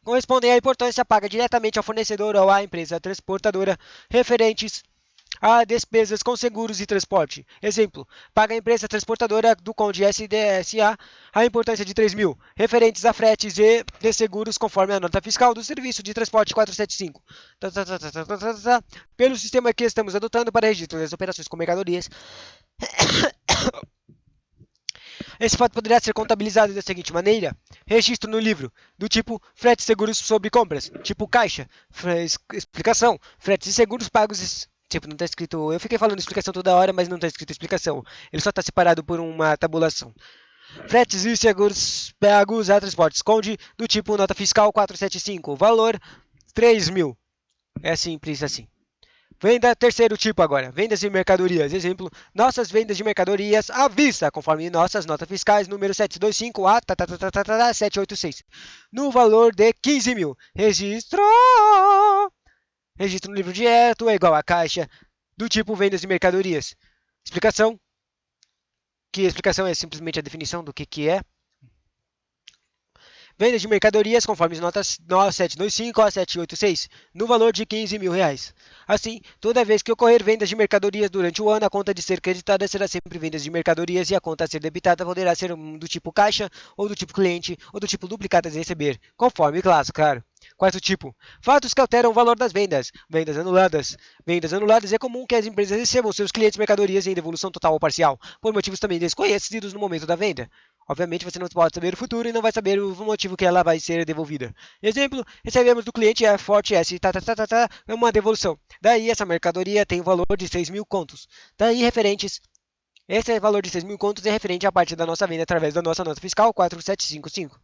Correspondem à importância paga diretamente ao fornecedor ou à empresa transportadora referentes a despesas com seguros e transporte. Exemplo, paga a empresa transportadora do Conde SDSA a importância de 3.000, referentes a fretes e de seguros conforme a nota fiscal do Serviço de Transporte 475. Pelo sistema que estamos adotando para registro das operações com mercadorias, esse fato poderá ser contabilizado da seguinte maneira. Registro no livro, do tipo fretes seguros sobre compras, tipo caixa, explicação, fretes e seguros pagos. Tipo, não está escrito... Eu fiquei falando explicação toda hora, mas não está escrito explicação. Ele só está separado por uma tabulação. Fretes e seguros pagos a transportes. Conde do tipo nota fiscal 475. Valor 3.000. É simples assim. Venda, terceiro tipo agora. Vendas de mercadorias. Exemplo, nossas vendas de mercadorias à vista, conforme nossas notas fiscais, número 725 a 786. No valor de 15.000. Registro no livro direto é igual a caixa do tipo vendas de mercadorias. Explicação. Que a explicação é simplesmente a definição do que é. Vendas de mercadorias conforme as notas 725 a 786, no valor de R$ 15.000. Assim, toda vez que ocorrer vendas de mercadorias durante o ano, a conta de ser creditada será sempre vendas de mercadorias e a conta a ser debitada poderá ser do tipo caixa, ou do tipo cliente, ou do tipo duplicadas a receber, conforme classe, claro. Quarto tipo, fatos que alteram o valor das vendas. Vendas anuladas. Vendas anuladas é comum que as empresas recebam seus clientes mercadorias em devolução total ou parcial, por motivos também desconhecidos no momento da venda. Obviamente, você não pode saber o futuro e não vai saber o motivo que ela vai ser devolvida. Exemplo, recebemos do cliente a Forte S, uma devolução. Daí, essa mercadoria tem o valor de 6.000 contos. Daí, referentes. Esse valor de 6.000 contos é referente à parte da nossa venda através da nossa nota fiscal 4755.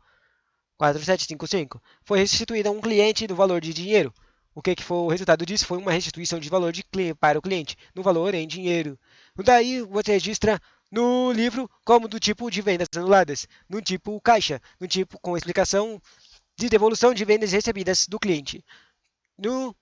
4755. Foi restituída a um cliente do valor de dinheiro. O que foi o resultado disso? Foi uma restituição de valor para o cliente, no valor em dinheiro. Daí, você registra no livro como do tipo de vendas anuladas, no tipo caixa, no tipo com explicação de devolução de vendas recebidas do cliente. No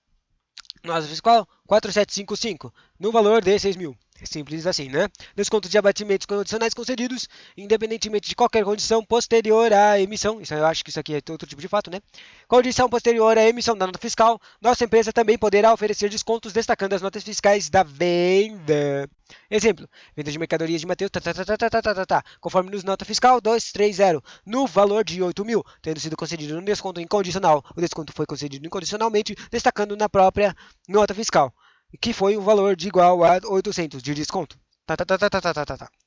nota fiscal 4755, no valor de 6.000. É simples assim, né? Desconto de abatimentos condicionais concedidos, independentemente de qualquer condição posterior à emissão. Isso, eu acho que isso aqui é outro tipo de fato, né? Condição posterior à emissão da nota fiscal, nossa empresa também poderá oferecer descontos destacando as notas fiscais da venda. Exemplo, venda de mercadorias de Mateus, conforme nos nota fiscal 230, no valor de 8.000, tendo sido concedido um desconto incondicional. O desconto foi concedido incondicionalmente, destacando na própria nota fiscal, que foi um valor de igual a 800 de desconto.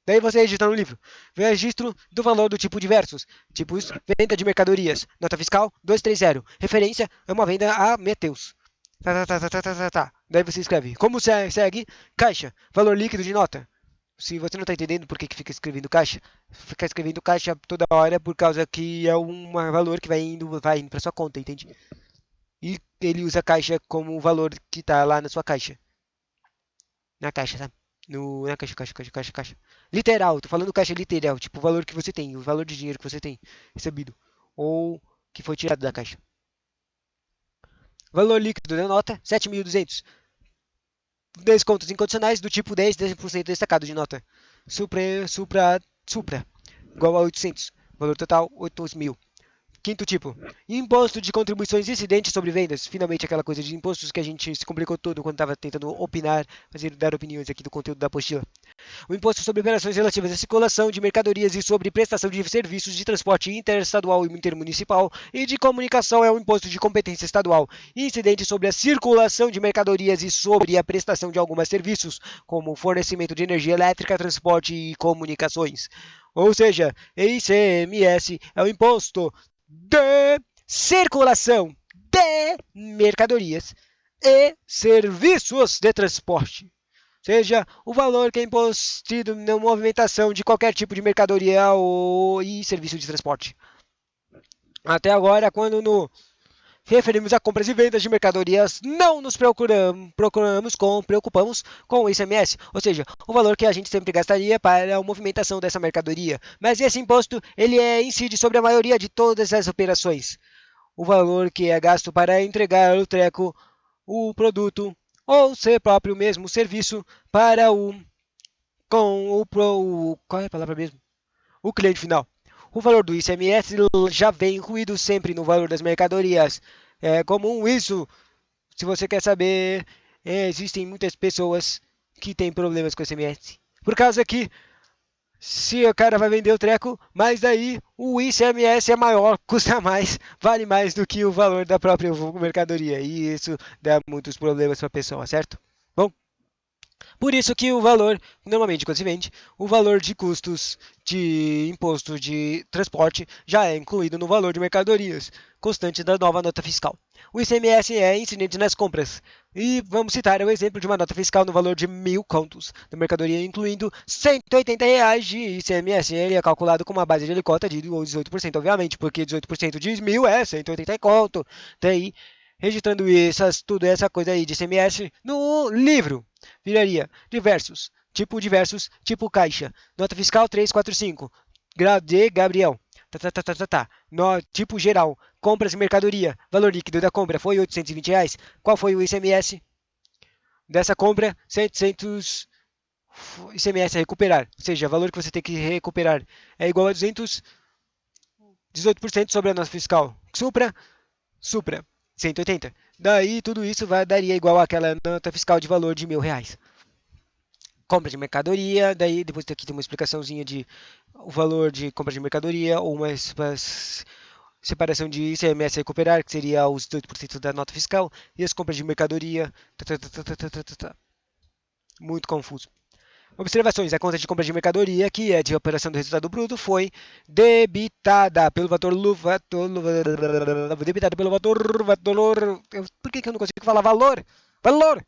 Daí você edita no livro. Registro do valor do tipo diversos. Tipos, venda de mercadorias. Nota fiscal 230. Referência é uma venda a Mateus. Daí você escreve, como segue, caixa, valor líquido de nota. Se você não está entendendo por que fica escrevendo caixa, fica escrevendo caixa toda hora por causa que é um valor que vai indo para sua conta, entende? E ele usa caixa como o valor que está lá na sua caixa. Na caixa, sabe? Na caixa. Literal, tô falando caixa literal, tipo o valor que você tem, o valor de dinheiro que você tem recebido. Ou que foi tirado da caixa. Valor líquido da nota, 7.200. Descontos incondicionais do tipo 10% destacado de nota. Supra, igual a 800. Valor total, 8.000. Quinto tipo, imposto de contribuições incidentes sobre vendas. Finalmente aquela coisa de impostos que a gente se complicou todo quando estava tentando opinar, dar opiniões aqui do conteúdo da apostila. O imposto sobre operações relativas à circulação de mercadorias e sobre prestação de serviços de transporte interestadual e intermunicipal e de comunicação é um imposto de competência estadual, incidente sobre a circulação de mercadorias e sobre a prestação de alguns serviços, como fornecimento de energia elétrica, transporte e comunicações. Ou seja, ICMS é o imposto de circulação de mercadorias e serviços de transporte, seja o valor que é imposto na movimentação de qualquer tipo de mercadoria e serviço de transporte. Até agora, quando nos referimos a compras e vendas de mercadorias, não nos preocupamos com o ICMS, ou seja, o valor que a gente sempre gastaria para a movimentação dessa mercadoria. Mas esse imposto ele incide sobre a maioria de todas as operações. O valor que é gasto para entregar o treco, o produto ou ser próprio mesmo serviço para qual é a palavra mesmo? O cliente final. O valor do ICMS já vem incluído sempre no valor das mercadorias. É comum isso. Se você quer saber, existem muitas pessoas que têm problemas com o ICMS. Por causa que se o cara vai vender o treco, mas daí o ICMS é maior, custa mais, vale mais do que o valor da própria mercadoria. E isso dá muitos problemas para a pessoa, certo? Bom, por isso que o valor, normalmente quando se vende, o valor de custos de imposto de transporte já é incluído no valor de mercadorias, constante da nova nota fiscal. O ICMS é incidente nas compras. E vamos citar o exemplo de uma nota fiscal no valor de 1.000 contos da mercadoria, incluindo R$ 180 de ICMS. Ele é calculado com uma base de alíquota de 18%, obviamente, porque 18% de 1.000 é 180 conto. Daí, registrando tudo essa coisa aí de ICMS no livro. Viraria diversos, tipo caixa. Nota fiscal 345. De Gabriel. No, tipo geral. Compras e mercadoria. Valor líquido da compra foi R$ 820. Qual foi o ICMS dessa compra? 700 ICMS a recuperar. Ou seja, o valor que você tem que recuperar é igual a 18% sobre a nota fiscal. Supra. 180. Daí tudo isso daria igual àquela nota fiscal de valor de R$ 1.000. Compra de mercadoria, daí depois aqui tem uma explicaçãozinha de o valor de compra de mercadoria ou uma separação de ICMS a recuperar, que seria os 18% da nota fiscal, e as compras de mercadoria. Muito confuso. Observações: a conta de compra de mercadoria, que é de operação do resultado bruto, foi debitada pelo valor. Debitada pelo valor. Por que eu não consigo falar valor? Valor!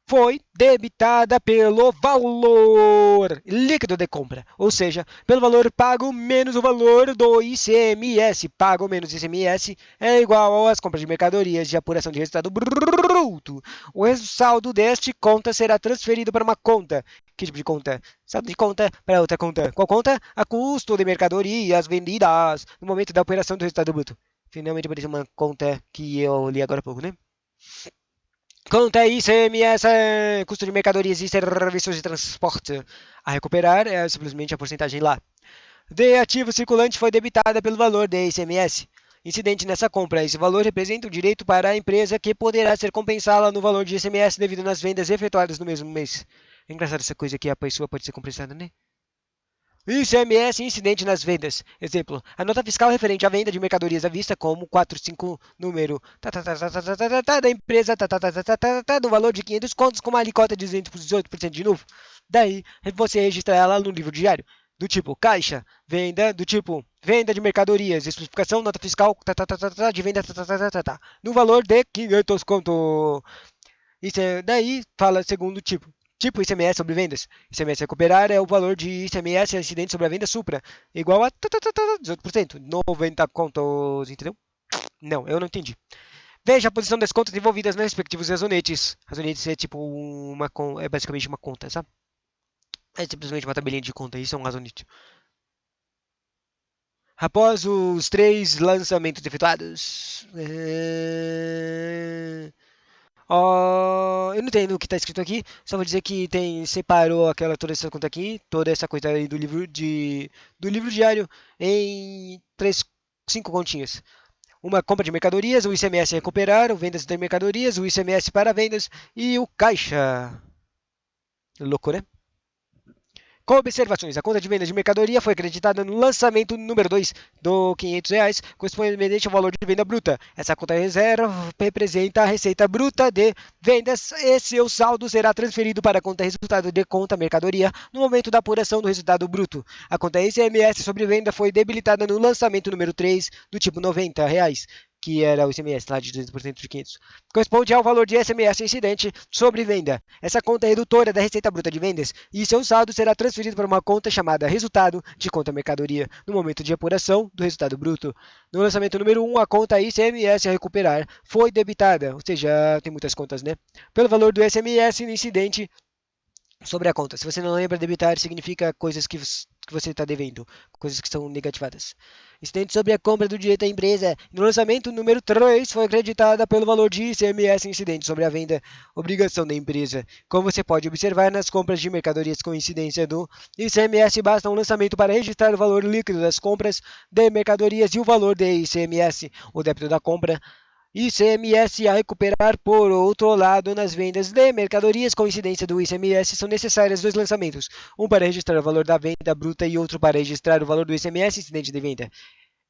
Foi debitada pelo valor líquido de compra, ou seja, pelo valor pago menos o valor do ICMS. Pago menos ICMS é igual às compras de mercadorias de apuração de resultado bruto. O saldo deste conta será transferido para uma conta. Que tipo de conta? Saldo de conta para outra conta. Qual conta? A custo de mercadorias vendidas no momento da operação do resultado bruto. Finalmente apareceu uma conta que eu li agora há pouco, né? Conta ICMS, custo de mercadorias e serviços de transporte. A recuperar é simplesmente a porcentagem lá. De ativo circulante foi debitada pelo valor de ICMS. Incidente nessa compra. Esse valor representa o direito para a empresa que poderá ser compensada no valor de ICMS devido nas vendas efetuadas no mesmo mês. É engraçado essa coisa que a pessoa pode ser compensada, né? ICMS incidente nas vendas. Exemplo, a nota fiscal referente à venda de mercadorias à vista como 45 número da empresa do valor de 500 contos com uma alíquota de 18% de novo. Daí, você registra ela no livro diário. do tipo caixa, venda, do tipo venda de mercadorias, especificação, nota fiscal, de venda, no valor de 500 conto. Isso é, daí fala segundo tipo. Tipo ICMS sobre vendas. ICMS recuperar é o valor de ICMS incidente sobre a venda supra, igual a 18%, 90 contos, entendeu? Não, eu não entendi. Veja a posição das contas envolvidas nos respectivos razonetes. Razonetes é tipo é basicamente uma conta, sabe? É simplesmente uma tabelinha de conta, isso é um razonete. Após os 3 lançamentos efetuados. Eu não entendo o que está escrito aqui, só vou dizer que separou toda essa conta aqui, toda essa coisa aí do livro diário em 5 continhas. Uma compra de mercadorias, o ICMS a recuperar, o vendas de mercadorias, o ICMS para vendas e o caixa. Louco, né? Com observações, a conta de venda de mercadoria foi acreditada no lançamento número 2 do R$ 500, correspondente ao valor de venda bruta. Essa conta reserva representa a receita bruta de vendas e seu saldo será transferido para a conta resultado de conta mercadoria no momento da apuração do resultado bruto. A conta ICMS sobre venda foi debilitada no lançamento número 3 do tipo R$ 90, que era o ICMS lá de 200% de 500, corresponde ao valor de ICMS incidente sobre venda. Essa conta é redutora da receita bruta de vendas e seu saldo será transferido para uma conta chamada resultado de conta mercadoria no momento de apuração do resultado bruto. No lançamento número 1, a conta ICMS a recuperar foi debitada, ou seja, tem muitas contas, né? Pelo valor do ICMS incidente sobre a conta. Se você não lembra, debitar significa coisas que você está devendo, coisas que são negativadas. Incidente sobre a compra do direito à empresa. No lançamento número 3 foi acreditada pelo valor de ICMS incidente sobre a venda, obrigação da empresa. Como você pode observar nas compras de mercadorias com incidência do ICMS, basta um lançamento para registrar o valor líquido das compras de mercadorias e o valor de ICMS, o débito da compra. ICMS a recuperar. Por outro lado, nas vendas de mercadorias com incidência do ICMS são necessários 2 lançamentos, um para registrar o valor da venda bruta e outro para registrar o valor do ICMS incidente de venda.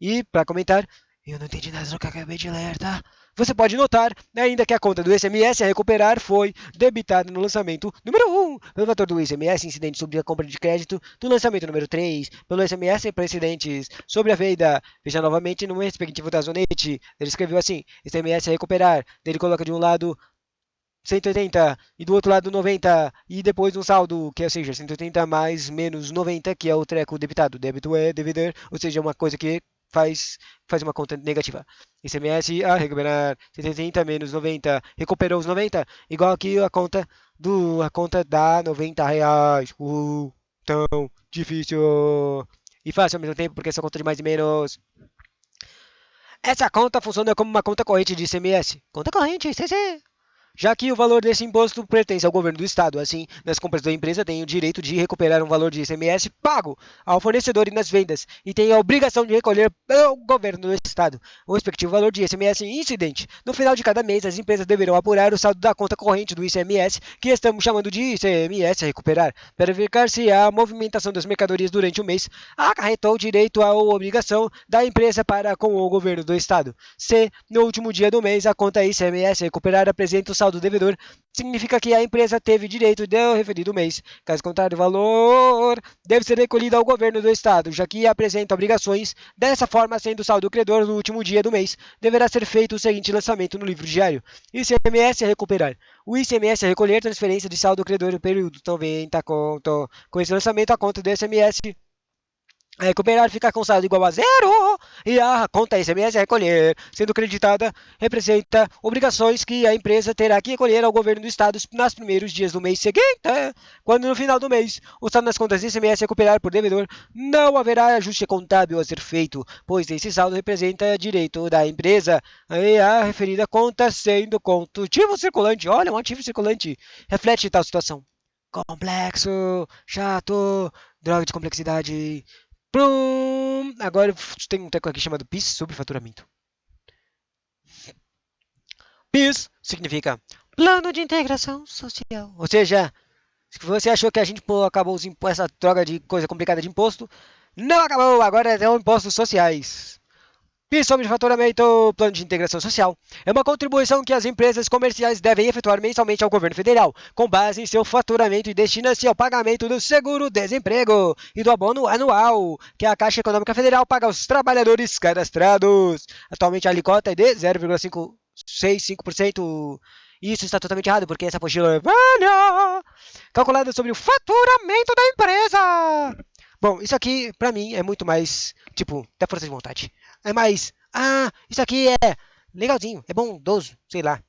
E, para comentar, eu não entendi nada do que eu acabei de ler, tá? Você pode notar ainda que a conta do ICMS a recuperar foi debitada no lançamento número 1 pelo fator do ICMS incidente sobre a compra de crédito, no lançamento número 3 pelo ICMS precedentes sobre a venda. Veja novamente no respectivo razonete. Ele escreveu assim: ICMS a recuperar. Ele coloca de um lado 180 e do outro lado 90 e depois um saldo, que é, ou seja, 180 mais menos 90, que é o treco debitado. Débito é devedor, ou seja, uma coisa que faz uma conta negativa. ICMS a recuperar 180 menos 90, recuperou os 90, igual aqui a conta dá R$ 90. Tão difícil e fácil ao mesmo tempo, porque essa conta de mais e menos. Essa conta funciona como uma conta corrente de ICMS. Conta corrente, CC. Já que o valor desse imposto pertence ao governo do estado, assim, nas compras da empresa tem o direito de recuperar um valor de ICMS pago ao fornecedor e nas vendas, e tem a obrigação de recolher pelo governo do estado o respectivo valor de ICMS incidente. No final de cada mês, as empresas deverão apurar o saldo da conta corrente do ICMS, que estamos chamando de ICMS a recuperar, para verificar se a movimentação das mercadorias durante o mês acarretou direito ou obrigação da empresa para com o governo do estado. Se, no último dia do mês, a conta ICMS a recuperar apresenta o saldo do devedor, significa que a empresa teve direito do referido mês. Caso contrário, o valor deve ser recolhido ao governo do estado, já que apresenta obrigações. Dessa forma, sendo o saldo credor no último dia do mês, deverá ser feito o seguinte lançamento no livro diário: ICMS a recuperar. O ICMS a recolher, transferência de saldo credor no período 90 conto. Com esse lançamento, a conta do ICMS a recuperar fica com saldo igual a zero e a conta ICMS a recolher, sendo creditada, representa obrigações que a empresa terá que recolher ao governo do estado nos primeiros dias do mês seguinte. Quando no final do mês o saldo nas contas ICMS a recuperar por devedor, não haverá ajuste contábil a ser feito, pois esse saldo representa direito da empresa e a referida conta sendo conto ativo circulante. Olha, um ativo circulante reflete tal situação. Complexo, chato, droga de complexidade. Plum! Agora tem um teco aqui chamado PIS, subfaturamento. PIS significa Plano de Integração Social. Ou seja, se você achou que a gente acabou essa droga de coisa complicada de imposto, não acabou, agora é impostos sociais. PIS sobre faturamento, plano de integração social, é uma contribuição que as empresas comerciais devem efetuar mensalmente ao governo federal, com base em seu faturamento e destina-se ao pagamento do seguro-desemprego e do abono anual, que a Caixa Econômica Federal paga aos trabalhadores cadastrados. Atualmente a alíquota é de 0,565%. Isso está totalmente errado, porque essa apostila é velha, calculada sobre o faturamento da empresa. Bom, isso aqui, pra mim, é muito mais, tipo, da força de vontade. É mais, isso aqui é legalzinho, é bondoso, sei lá.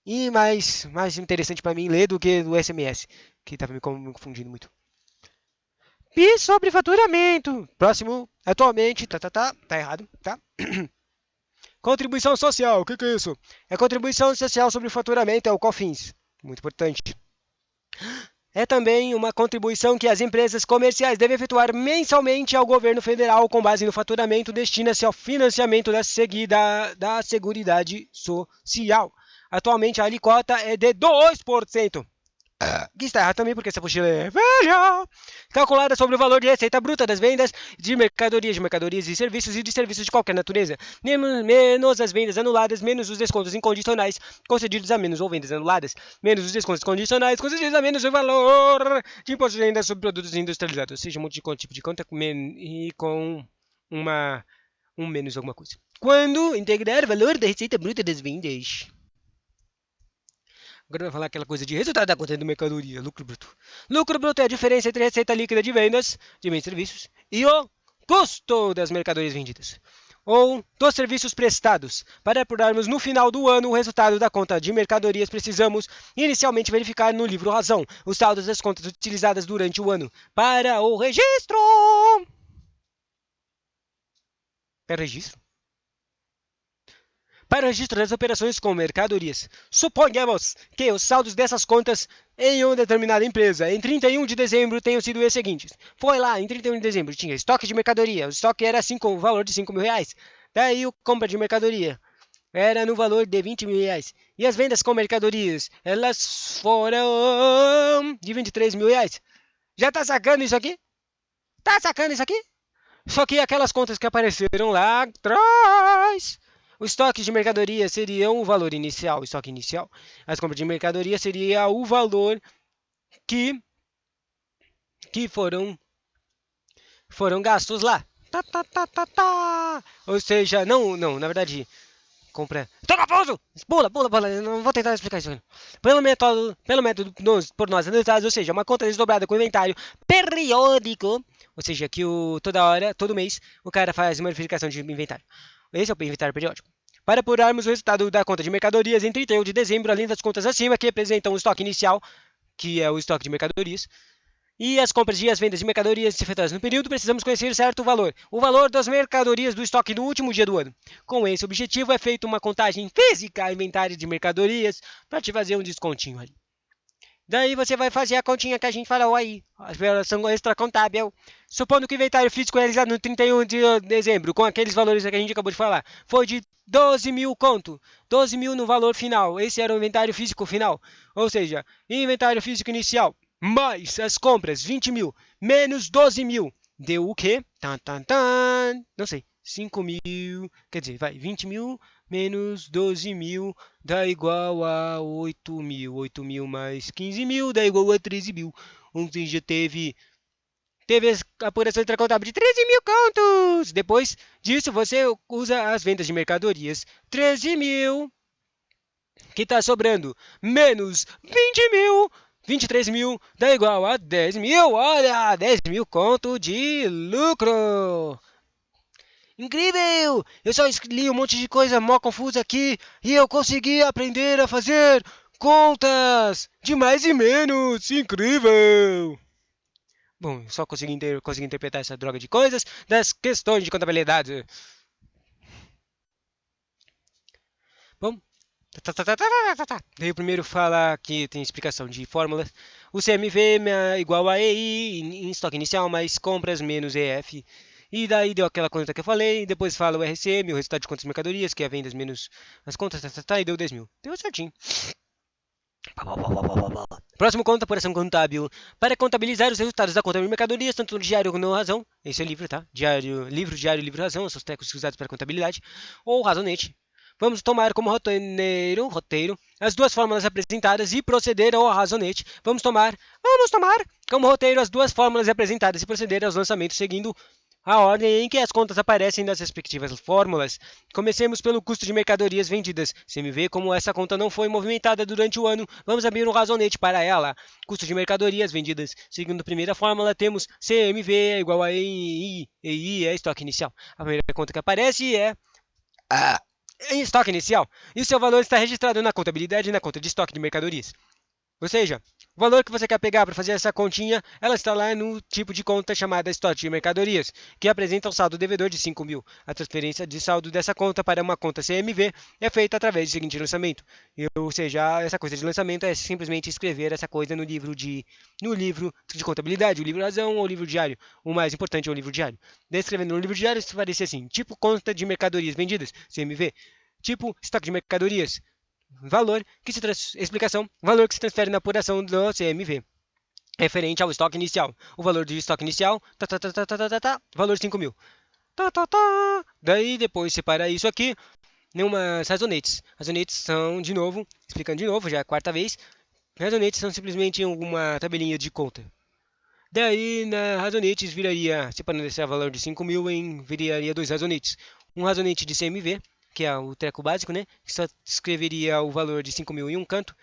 E mais interessante pra mim ler do que o SMS, que tava me confundindo muito. PIS sobre faturamento. Próximo, atualmente, tá errado, tá? Contribuição social, o que é isso? É contribuição social sobre faturamento, é o COFINS. Muito importante. É também uma contribuição que as empresas comerciais devem efetuar mensalmente ao governo federal com base no faturamento, destina-se ao financiamento da Seguridade Social. Atualmente a alíquota é de 2%. Que está errado também, porque essa apostila é velha. Calculada sobre o valor de receita bruta das vendas de mercadorias e serviços e de serviços de qualquer natureza. Menos as vendas anuladas, menos os descontos incondicionais concedidos a menos ou vendas anuladas. Menos os descontos condicionais concedidos a menos o valor de imposto de renda sobre produtos industrializados. Ou seja, um monte de tipo de conta e com um menos alguma coisa. Quando integrar o valor da receita bruta das vendas. Agora vai falar aquela coisa de resultado da conta de mercadoria, lucro bruto. Lucro bruto é a diferença entre a receita líquida de vendas de bens e serviços e o custo das mercadorias vendidas, ou dos serviços prestados. Para apurarmos no final do ano o resultado da conta de mercadorias, precisamos inicialmente verificar no livro razão os saldos das contas utilizadas durante o ano para o registro. Para registro? Para o registro das operações com mercadorias. Suponhamos que os saldos dessas contas em uma determinada empresa em 31 de dezembro tenham sido os seguintes. Foi lá, em 31 de dezembro, tinha estoque de mercadoria. O estoque era o valor de 5 mil reais. Daí a compra de mercadoria era no valor de 20 mil reais. E as vendas com mercadorias, elas foram de 23 mil reais. Já tá sacando isso aqui? Tá sacando isso aqui? Só que aquelas contas que apareceram lá atrás... O estoque de mercadoria seria o valor inicial, o estoque inicial. As compras de mercadoria seria o valor que foram gastos lá. Ou seja, não, na verdade, compra... Tô confuso! Pula, não vou tentar explicar isso. Pelo método por nós analisados, ou seja, uma conta desdobrada com inventário periódico, ou seja, que toda hora, todo mês, o cara faz uma verificação de inventário. Esse é o inventário periódico. Para apurarmos o resultado da conta de mercadorias em 31 de dezembro, além das contas acima, que representam o estoque inicial, que é o estoque de mercadorias, e as compras e as vendas de mercadorias efetuadas no período, precisamos conhecer certo valor. O valor das mercadorias do estoque no último dia do ano. Com esse objetivo, é feita uma contagem física a inventário de mercadorias para te fazer um descontinho ali. Daí você vai fazer a continha que a gente falou aí, a operação extracontábil. Supondo que o inventário físico realizado no 31 de dezembro, com aqueles valores que a gente acabou de falar, foi de 12 mil conto. 12 mil no valor final. Esse era o inventário físico final. Ou seja, inventário físico inicial, mais as compras, 20 mil, menos 12 mil. Deu o quê? Não sei. 5 mil, quer dizer, vai, 20 mil menos 12 mil dá igual a 8 mil. 8 mil mais 15 mil dá igual a 13 mil. Ou seja, teve a apuração intracontábil de 13 mil contos. Depois disso, você usa as vendas de mercadorias. 13 mil, que está sobrando, menos 20 mil. 23 mil dá igual a 10 mil. Olha, 10 mil conto de lucro. Incrível! Eu só li um monte de coisa mó confusa aqui e eu consegui aprender a fazer contas de mais e menos. Incrível! Bom, eu só consegui interpretar essa droga de coisas das questões de contabilidade. Bom, daí o primeiro fala que tem explicação de fórmulas. O CMV é igual a EI em estoque inicial mais compras menos EF. E daí deu aquela conta que eu falei, depois fala o RCM, o resultado de contas de mercadorias, que é vendas menos as contas, e deu 10 mil. Deu certinho. Próximo, conta, apuração contábil. Para contabilizar os resultados da conta de mercadorias, tanto no diário como no razão. Esse é livro, tá? Diário, livro, razão, são os técnicos usados para contabilidade. Ou razonete. Vamos tomar como roteiro as duas fórmulas apresentadas e proceder ao razonete. Vamos tomar como roteiro as duas fórmulas apresentadas e proceder aos lançamentos seguindo a ordem em que as contas aparecem nas respectivas fórmulas. Comecemos pelo custo de mercadorias vendidas. CMV, como essa conta não foi movimentada durante o ano, vamos abrir um razonete para ela. Custo de mercadorias vendidas. Seguindo a primeira fórmula, temos CMV é igual a EI. EI é estoque inicial. A primeira conta que aparece é em estoque inicial. E o seu valor está registrado na contabilidade e na conta de estoque de mercadorias. Ou seja, o valor que você quer pegar para fazer essa continha, ela está lá no tipo de conta chamada estoque de mercadorias, que apresenta um saldo devedor de 5 mil. A transferência de saldo dessa conta para uma conta CMV é feita através do seguinte lançamento. Ou seja, essa coisa de lançamento é simplesmente escrever essa coisa no livro de contabilidade, o livro razão ou o livro diário. O mais importante é o livro diário. Descrevendo no livro diário, isso aparece assim: tipo conta de mercadorias vendidas, CMV. Tipo estoque de mercadorias, valor que se transfere na apuração do CMV, referente ao estoque inicial. O valor do estoque inicial, valor 5 mil. Daí depois separa isso aqui em umas razonetes. Razonetes são, de novo, explicando de novo, já é a quarta vez, razonetes são simplesmente uma tabelinha de conta. Daí na razonetes viraria, separando esse valor de 5 mil, viraria dois razonetes. Um razonete de CMV, que é o treco básico, né? Que só escreveria o valor de 5 mil em um canto,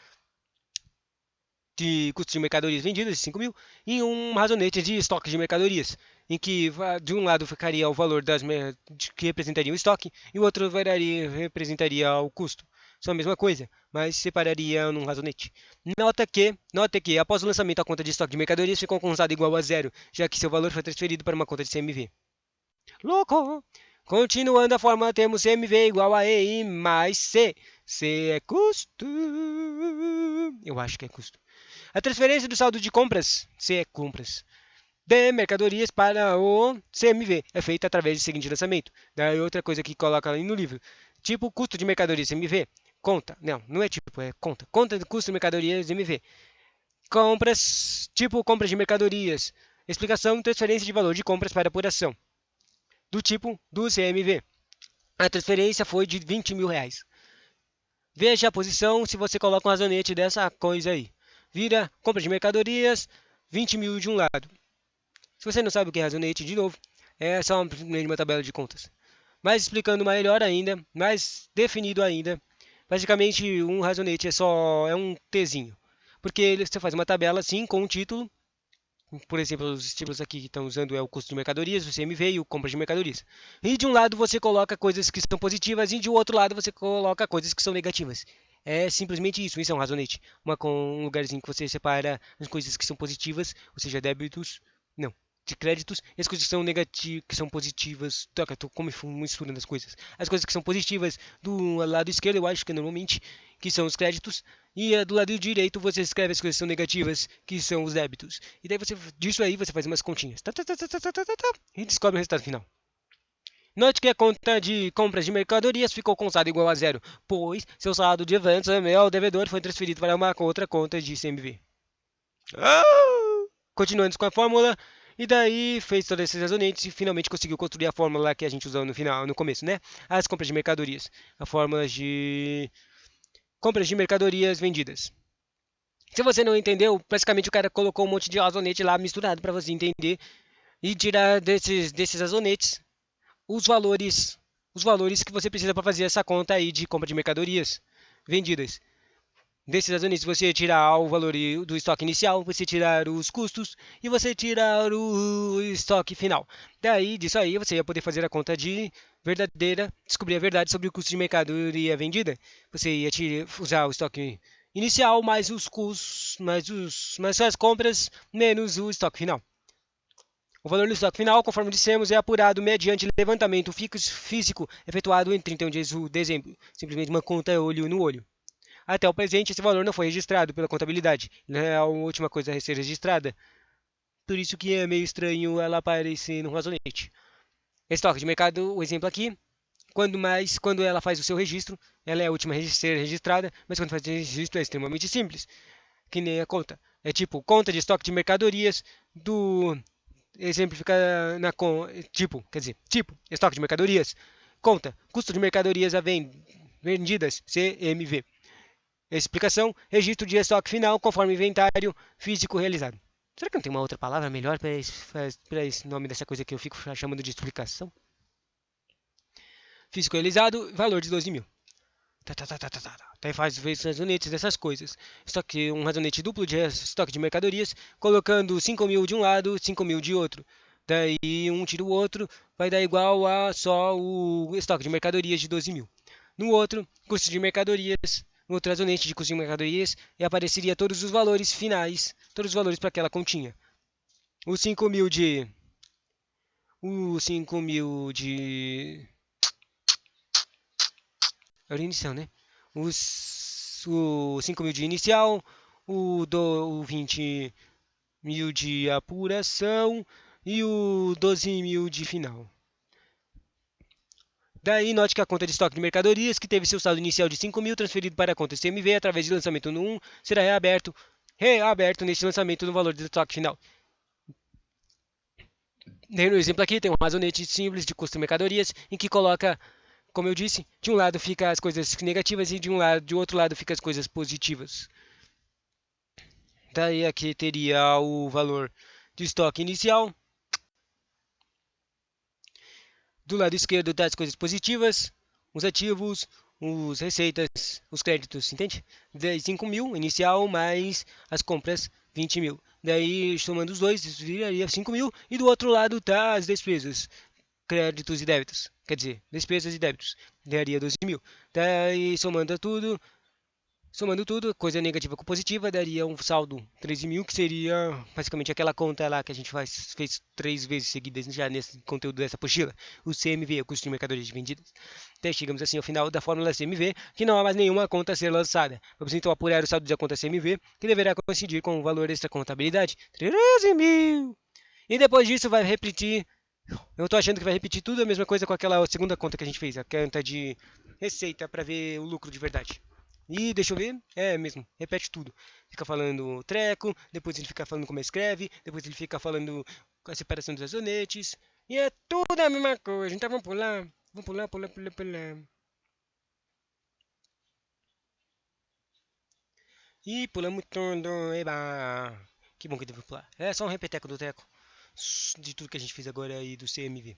de custo de mercadorias vendidas de 5 mil, e um razonete de estoque de mercadorias, em que de um lado ficaria o valor que representaria o estoque, e o outro representaria o custo. São a mesma coisa, mas separaria num razonete. Nota que após o lançamento a conta de estoque de mercadorias ficou com um saldo igual a zero, já que seu valor foi transferido para uma conta de CMV. Louco! Continuando a fórmula, temos CMV igual a EI mais C. C é custo. Eu acho que é custo. A transferência do saldo de compras, C é compras, de mercadorias para o CMV é feita através do seguinte lançamento. Daí outra coisa que coloca ali no livro. Tipo custo de mercadorias CMV. Conta. Não é tipo, é conta. Conta de custo de mercadorias CMV. Compras, tipo compras de mercadorias. Explicação, transferência de valor de compras para apuração. Do tipo do CMV. A transferência foi de 20 mil reais. Veja a posição se você coloca um razonete dessa coisa aí. Vira compra de mercadorias, 20 mil de um lado. Se você não sabe o que é razonete, de novo, é só uma tabela de contas. Mas explicando melhor ainda, mais definido ainda, basicamente um razonete é um Tzinho. Porque você faz uma tabela assim com um título. Por exemplo, os títulos aqui que estão usando é o custo de mercadorias, o CMV e o compra de mercadorias. E de um lado você coloca coisas que são positivas e de outro lado você coloca coisas que são negativas. É simplesmente isso, isso é um razonete. Um lugarzinho que você separa as coisas que são positivas, ou seja, débitos, não, de créditos, e as coisas que são negativas, que são positivas. Toca, estou misturando as coisas. As coisas que são positivas do lado esquerdo, eu acho que normalmente, que são os créditos, e do lado direito você escreve as coisas que são negativas, que são os débitos. E daí disso aí você faz umas continhas. E descobre o resultado final. Note que a conta de compras de mercadorias ficou com saldo igual a zero, pois seu saldo de avanço ao devedor foi transferido para uma outra conta de CMV. Continuando com a fórmula, e daí fez todos esses razonetes e finalmente conseguiu construir a fórmula que a gente usou no começo, né? As compras de mercadorias. A fórmula de compras de mercadorias vendidas. Se você não entendeu, basicamente o cara colocou um monte de razonete lá misturado para você entender e tirar desses razonetes os valores que você precisa para fazer essa conta aí de compra de mercadorias vendidas. Desses razonetes, você tirar o valor do estoque inicial, você tirar os custos e você tirar o estoque final. Daí, disso aí, você ia poder fazer a conta de descobrir a verdade sobre o custo de mercadoria vendida. Você ia usar o estoque inicial mais os custos, mais as compras, menos o estoque final. O valor do estoque final, conforme dissemos, é apurado mediante levantamento físico efetuado em 31 de dezembro. Simplesmente uma conta olho no olho. Até o presente, esse valor não foi registrado pela contabilidade. Não é a última coisa a ser registrada. Por isso que é meio estranho ela aparecer no razonete. Estoque de mercado, o exemplo aqui. Quando ela faz o seu registro, ela é a última a ser registrada, mas quando faz o registro é extremamente simples. que nem a conta. É tipo conta de estoque de mercadorias do exemplifica na tipo, quer dizer, tipo, estoque de mercadorias, conta, custo de mercadorias a vendidas, CMV. Explicação, registro de estoque final conforme inventário físico realizado. Será que não tem uma outra palavra melhor para esse nome dessa coisa que eu fico chamando de explicação? Físico realizado, valor de 12 mil. Daí faz vezes razonetes dessas coisas. Estoque, um razonete duplo de estoque de mercadorias, colocando 5 mil de um lado, 5 mil de outro. Daí um tira o outro, vai dar igual a só o estoque de mercadorias de 12 mil. No outro, custo de mercadorias, no outro razonete de custo de mercadorias, e apareceria todos os valores finais, todos os valores para aquela continha. Os 5 mil de. Os 5 mil de. Era inicial, né? O 5 mil de inicial, o 20 mil de apuração e o 12 mil de final. Daí, note que a conta de estoque de mercadorias, que teve seu saldo inicial de 5 mil transferido para a conta CMV através de lançamento no 1, será reaberto neste lançamento no valor do estoque final. No exemplo aqui tem um razonete simples de custo de mercadorias, em que coloca, como eu disse, de um lado fica as coisas negativas e de outro lado fica as coisas positivas. Daí aqui teria o valor de estoque inicial. Do lado esquerdo das coisas positivas, os ativos, os receitas, os créditos, entende? Daí 5 mil inicial mais as compras 20 mil. Daí somando os dois, isso viraria 5 mil. E do outro lado tá as despesas, créditos e débitos. Quer dizer, despesas e débitos. Daria 12 mil. Daí somando tudo, coisa negativa com positiva, daria um saldo 13 mil, que seria basicamente aquela conta lá que a gente fez 3 vezes seguidas já nesse conteúdo dessa apostila, o CMV, o custo de mercadorias vendidas. Até chegamos assim ao final da fórmula CMV, que não há mais nenhuma conta a ser lançada. Vamos então apurar o saldo da conta CMV, que deverá coincidir com o valor desta contabilidade, 13 mil. E depois disso vai repetir, eu estou achando que vai repetir tudo a mesma coisa com aquela segunda conta que a gente fez, a conta de receita para ver o lucro de verdade. E deixa eu ver, é mesmo, repete tudo. Fica falando treco, depois ele fica falando como escreve, depois ele fica falando a separação dos azonetes. E é tudo a mesma coisa. Então vamos pular, pular. E pulamos tudo, eba. Que bom que deu pra pular. É só um repeteco do teco de tudo que a gente fez agora aí do CMV.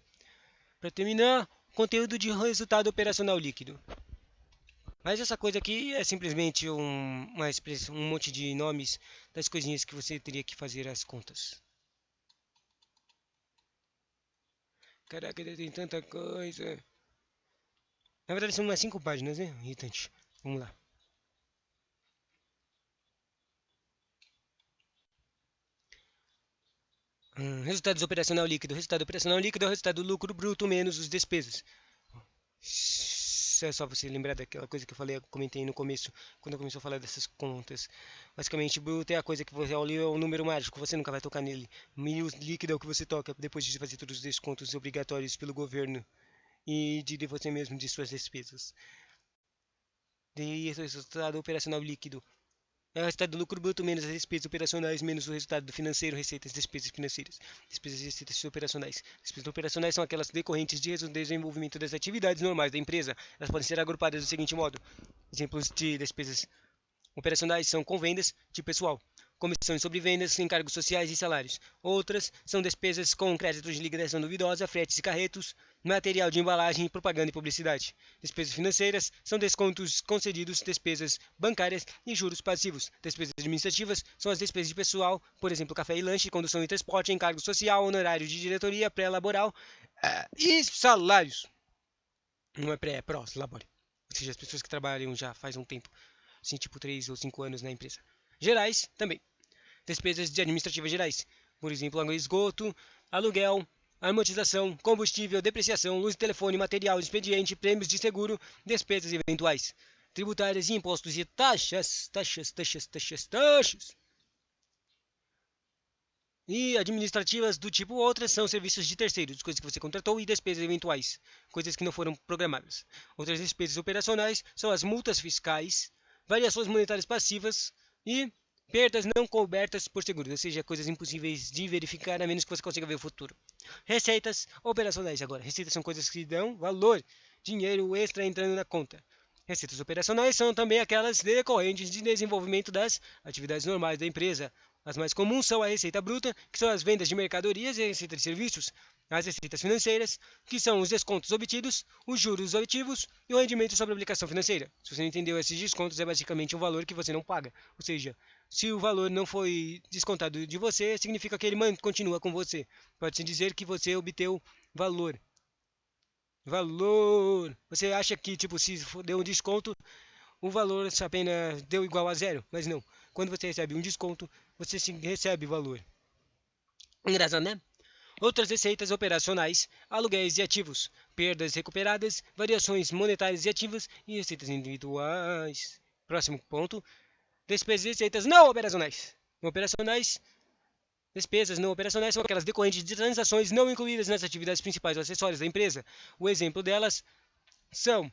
Para terminar, conteúdo de resultado operacional líquido. Mas essa coisa aqui é simplesmente um monte de nomes das coisinhas que você teria que fazer as contas. Caraca, tem tanta coisa. Na verdade são umas 5 páginas, né? Irritante. Vamos lá. Resultados operacional líquido. Resultado operacional líquido é o resultado do lucro bruto menos as despesas. É só você lembrar daquela coisa que eu falei, comentei no começo, quando eu comecei a falar dessas contas. Basicamente, bruto é a coisa que você olha, é um número mágico, você nunca vai tocar nele. Meio líquido é o que você toca depois de fazer todos os descontos obrigatórios pelo governo e de você mesmo de suas despesas. E esse resultado operacional líquido é o resultado do lucro bruto menos as despesas operacionais menos o resultado do financeiro, receitas, despesas financeiras, despesas e receitas operacionais. Despesas operacionais são aquelas decorrentes de desenvolvimento das atividades normais da empresa. Elas podem ser agrupadas do seguinte modo: exemplos de despesas operacionais são com vendas de pessoal, comissões sobre vendas, encargos sociais e salários. Outras são despesas com créditos de liquidação duvidosa, fretes e carretos, material de embalagem, propaganda e publicidade. Despesas financeiras são descontos concedidos, despesas bancárias e juros passivos. Despesas administrativas são as despesas de pessoal, por exemplo, café e lanche, condução e transporte, encargo social, honorário de diretoria, pré-laboral e salários. Não é pré, é pró-labore. Ou seja, as pessoas que trabalham já faz um tempo, assim, tipo 3 ou 5 anos na empresa. Gerais também. Despesas de administrativas gerais, por exemplo, esgoto, aluguel, amortização, combustível, depreciação, luz, telefone, material, expediente, prêmios de seguro, despesas eventuais, tributárias, impostos e taxas. E administrativas do tipo outras são serviços de terceiros, coisas que você contratou, e despesas eventuais, coisas que não foram programadas. Outras despesas operacionais são as multas fiscais, variações monetárias passivas e Perdas não cobertas por seguros, ou seja, coisas impossíveis de verificar a menos que você consiga ver o futuro. Receitas operacionais agora. Receitas são coisas que dão valor, dinheiro extra entrando na conta. Receitas operacionais são também aquelas decorrentes de desenvolvimento das atividades normais da empresa. As mais comuns são a receita bruta, que são as vendas de mercadorias e a receita de serviços, as receitas financeiras, que são os descontos obtidos, os juros obtivos e o rendimento sobre a aplicação financeira. Se você não entendeu, esses descontos é basicamente um valor que você não paga. Ou seja, se o valor não foi descontado de você, significa que ele continua com você. Pode-se dizer que você obteve valor. Valor! Você acha que, tipo, se deu um desconto, o valor apenas deu igual a zero, mas não. Quando você recebe um desconto, você sim recebe valor. Engraçado, né? Outras receitas operacionais, aluguéis de ativos, perdas recuperadas, variações monetárias de ativos e receitas individuais. Próximo ponto, despesas e receitas não operacionais. Operacionais, despesas não operacionais são aquelas decorrentes de transações não incluídas nas atividades principais ou acessórias da empresa. O exemplo delas são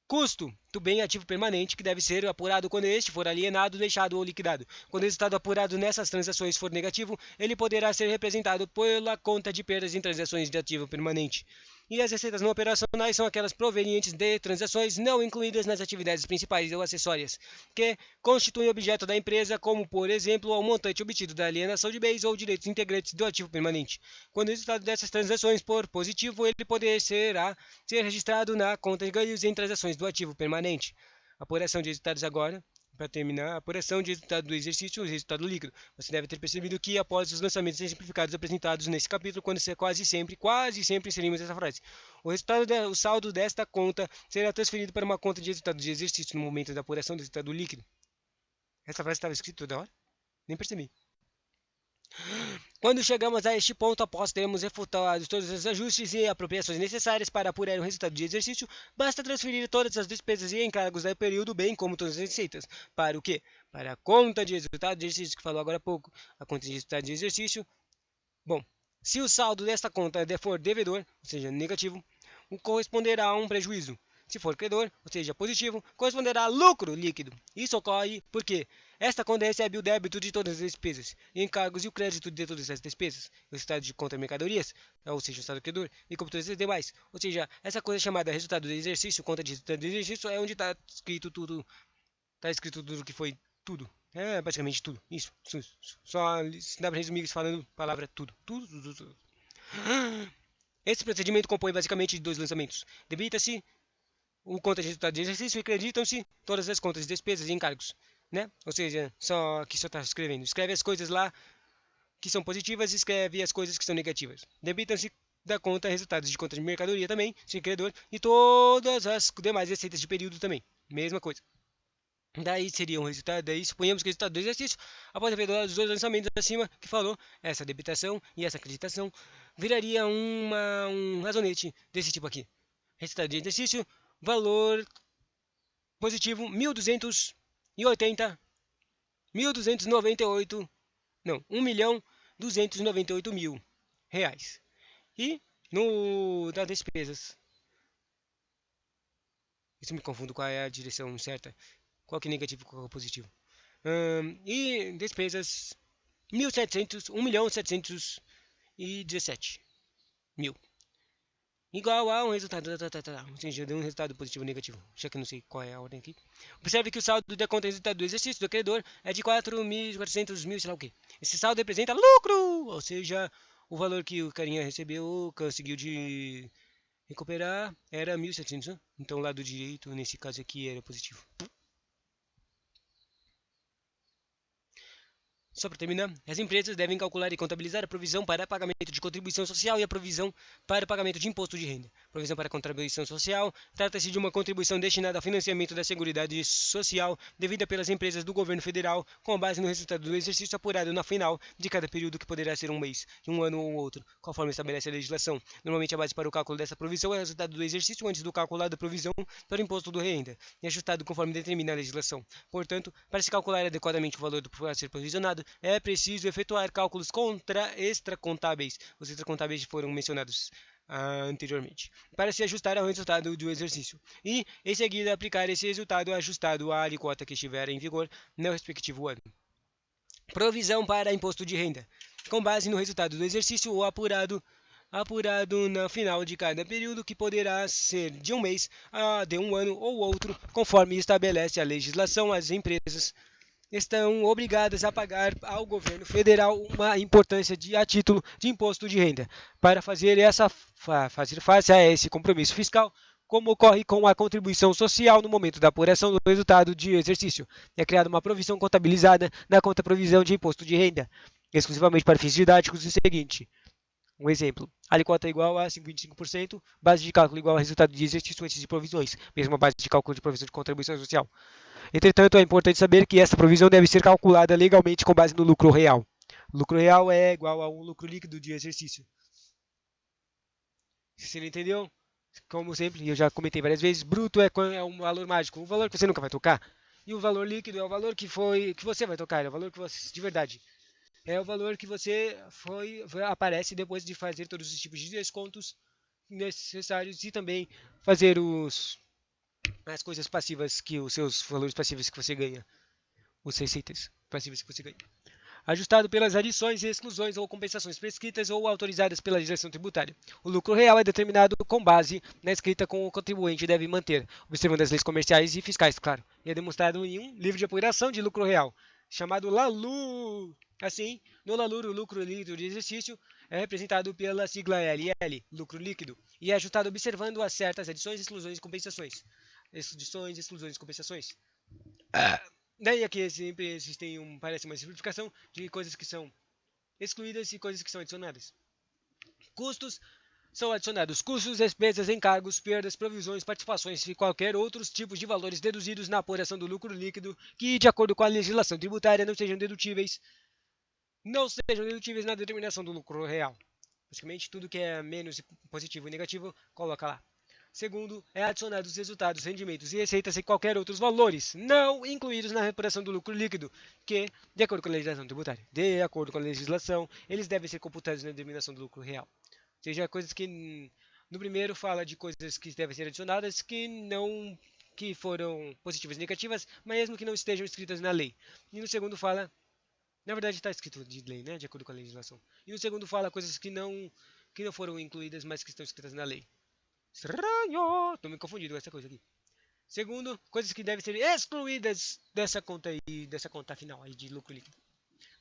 custo do bem ativo permanente, que deve ser apurado quando este for alienado, deixado ou liquidado. Quando o resultado apurado nessas transações for negativo, ele poderá ser representado pela conta de perdas em transações de ativo permanente. E as receitas não operacionais são aquelas provenientes de transações não incluídas nas atividades principais ou acessórias, que constituem objeto da empresa, como, por exemplo, o montante obtido da alienação de bens ou direitos integrantes do ativo permanente. Quando o resultado dessas transações for positivo, ele poderá ser registrado na conta de ganhos em transações do ativo permanente. Apuração de resultados agora. Para terminar, a apuração de resultado do exercício e o resultado líquido. Você deve ter percebido que após os lançamentos simplificados apresentados nesse capítulo, quando você quase sempre inserimos essa frase. O saldo desta conta será transferido para uma conta de resultado de exercício no momento da apuração do resultado líquido. Essa frase estava escrita toda hora? Nem percebi. Quando chegamos a este ponto, após termos refutado todos os ajustes e apropriações necessárias para apurar o resultado de exercício, basta transferir todas as despesas e encargos do período, bem como todas as receitas. Para o quê? Para a conta de resultado de exercício, que falou agora há pouco. A conta de resultado de exercício. Bom, se o saldo desta conta for devedor, ou seja, negativo, corresponderá a um prejuízo. Se for credor, ou seja, positivo, corresponderá a lucro líquido. Isso ocorre porque esta conta recebe o débito de todas as despesas, encargos e o crédito de todas as despesas, o estado de conta de mercadorias, ou seja, o estado credor, e como todas as demais. Ou seja, essa coisa chamada resultado do exercício, conta de resultado do exercício, é onde está escrito tudo. Está escrito tudo que foi tudo. É basicamente tudo. Isso. Só dá para resumir falando palavra tudo. Tudo. Esse procedimento compõe basicamente dois lançamentos. Debita-se o conta de resultado de exercício e acreditam-se todas as contas de despesas e encargos, né? Ou seja, só que só está escrevendo. Escreve as coisas lá que são positivas e escreve as coisas que são negativas. Debitam-se da conta resultados de conta de mercadoria também, sem credor, e todas as demais receitas de período também. Mesma coisa. Daí seria um resultado, daí suponhamos que o resultado do exercício, após haver dado os dois lançamentos acima que falou, essa debitação e essa acreditação, viraria um razonete desse tipo aqui. Resultado de exercício, valor positivo 1.280, 1.298, não, 1.298.000 reais. E no das despesas, isso me confundo qual é a direção certa, qual que é negativo, qual que é positivo. E despesas 1.717.000. Igual a um resultado. Ou seja, deu um resultado positivo ou negativo. Já que eu não sei qual é a ordem aqui. Observe que o saldo da conta resultado do exercício do credor é de 4.400 mil, sei lá o quê. Esse saldo representa lucro! Ou seja, o valor que o carinha recebeu, conseguiu de recuperar, era 1.700, né? Então o lado direito, nesse caso aqui, era positivo. Só para terminar, as empresas devem calcular e contabilizar a provisão para pagamento de contribuição social e a provisão para pagamento de imposto de renda. Provisão para contribuição social trata-se de uma contribuição destinada ao financiamento da Seguridade Social devida pelas empresas do governo federal, com base no resultado do exercício apurado na final de cada período, que poderá ser um mês, um ano ou outro, conforme estabelece a legislação. Normalmente a base para o cálculo dessa provisão é o resultado do exercício antes do cálculo da provisão para o imposto de renda, e ajustado conforme determina a legislação. Portanto, para se calcular adequadamente o valor do a ser provisionado, é preciso efetuar cálculos extracontábeis. Os extracontábeis foram mencionados anteriormente, para se ajustar ao resultado do exercício, e, em seguida, aplicar esse resultado ajustado à alíquota que estiver em vigor no respectivo ano. Provisão para imposto de renda. Com base no resultado do exercício ou apurado no final de cada período, que poderá ser de um mês, de um ano ou outro, conforme estabelece a legislação, as empresas estão obrigadas a pagar ao governo federal uma importância a título de imposto de renda. Para fazer face a esse compromisso fiscal, como ocorre com a contribuição social no momento da apuração do resultado de exercício, é criada uma provisão contabilizada na conta provisão de imposto de renda, exclusivamente para fins didáticos, o seguinte. Um exemplo, alíquota igual a 25%, base de cálculo igual ao resultado de exercício antes de provisões, mesma base de cálculo de provisão de contribuição social. Entretanto, é importante saber que essa provisão deve ser calculada legalmente com base no lucro real. O lucro real é igual a um lucro líquido de exercício. Se você não entendeu, como sempre, eu já comentei várias vezes, bruto é um valor mágico, um valor que você nunca vai tocar. E o valor líquido é o valor que você vai tocar, é o valor que você, de verdade. É o valor que você aparece depois de fazer todos os tipos de descontos necessários e também fazer as coisas passivas os seus valores passivos que você ganha, os receitas passivas que você ganha. Ajustado pelas adições e exclusões ou compensações prescritas ou autorizadas pela legislação tributária. O lucro real é determinado com base na escrita com o contribuinte deve manter, observando as leis comerciais e fiscais, claro, e é demonstrado em um livro de apuração de lucro real, chamado LALUR. Assim, no LALUR, o lucro líquido de exercício é representado pela sigla LL, lucro líquido, e é ajustado observando as certas adições, exclusões e compensações. Adições, exclusões e compensações. Daí aqui sempre existem parece uma simplificação de coisas que são excluídas e coisas que são adicionadas. Custos são adicionados custos, despesas, encargos, perdas, provisões, participações e qualquer outros tipos de valores deduzidos na apuração do lucro líquido que, de acordo com a legislação tributária, não sejam dedutíveis na determinação do lucro real. Basicamente, tudo que é menos positivo e negativo, coloca lá. Segundo, é adicionado os resultados, rendimentos e receitas e qualquer outros valores não incluídos na apuração do lucro líquido, que, de acordo com a legislação tributária, eles devem ser computados na determinação do lucro real. Ou seja, coisas que no primeiro fala de coisas que devem ser adicionadas que foram positivas e negativas, mesmo que não estejam escritas na lei. E no segundo fala, na verdade está escrito de lei, né, de acordo com a legislação. E no segundo fala coisas que não foram incluídas, mas que estão escritas na lei. Estranho! Estou me confundindo com essa coisa aqui. Segundo, coisas que devem ser excluídas dessa conta final aí de lucro líquido.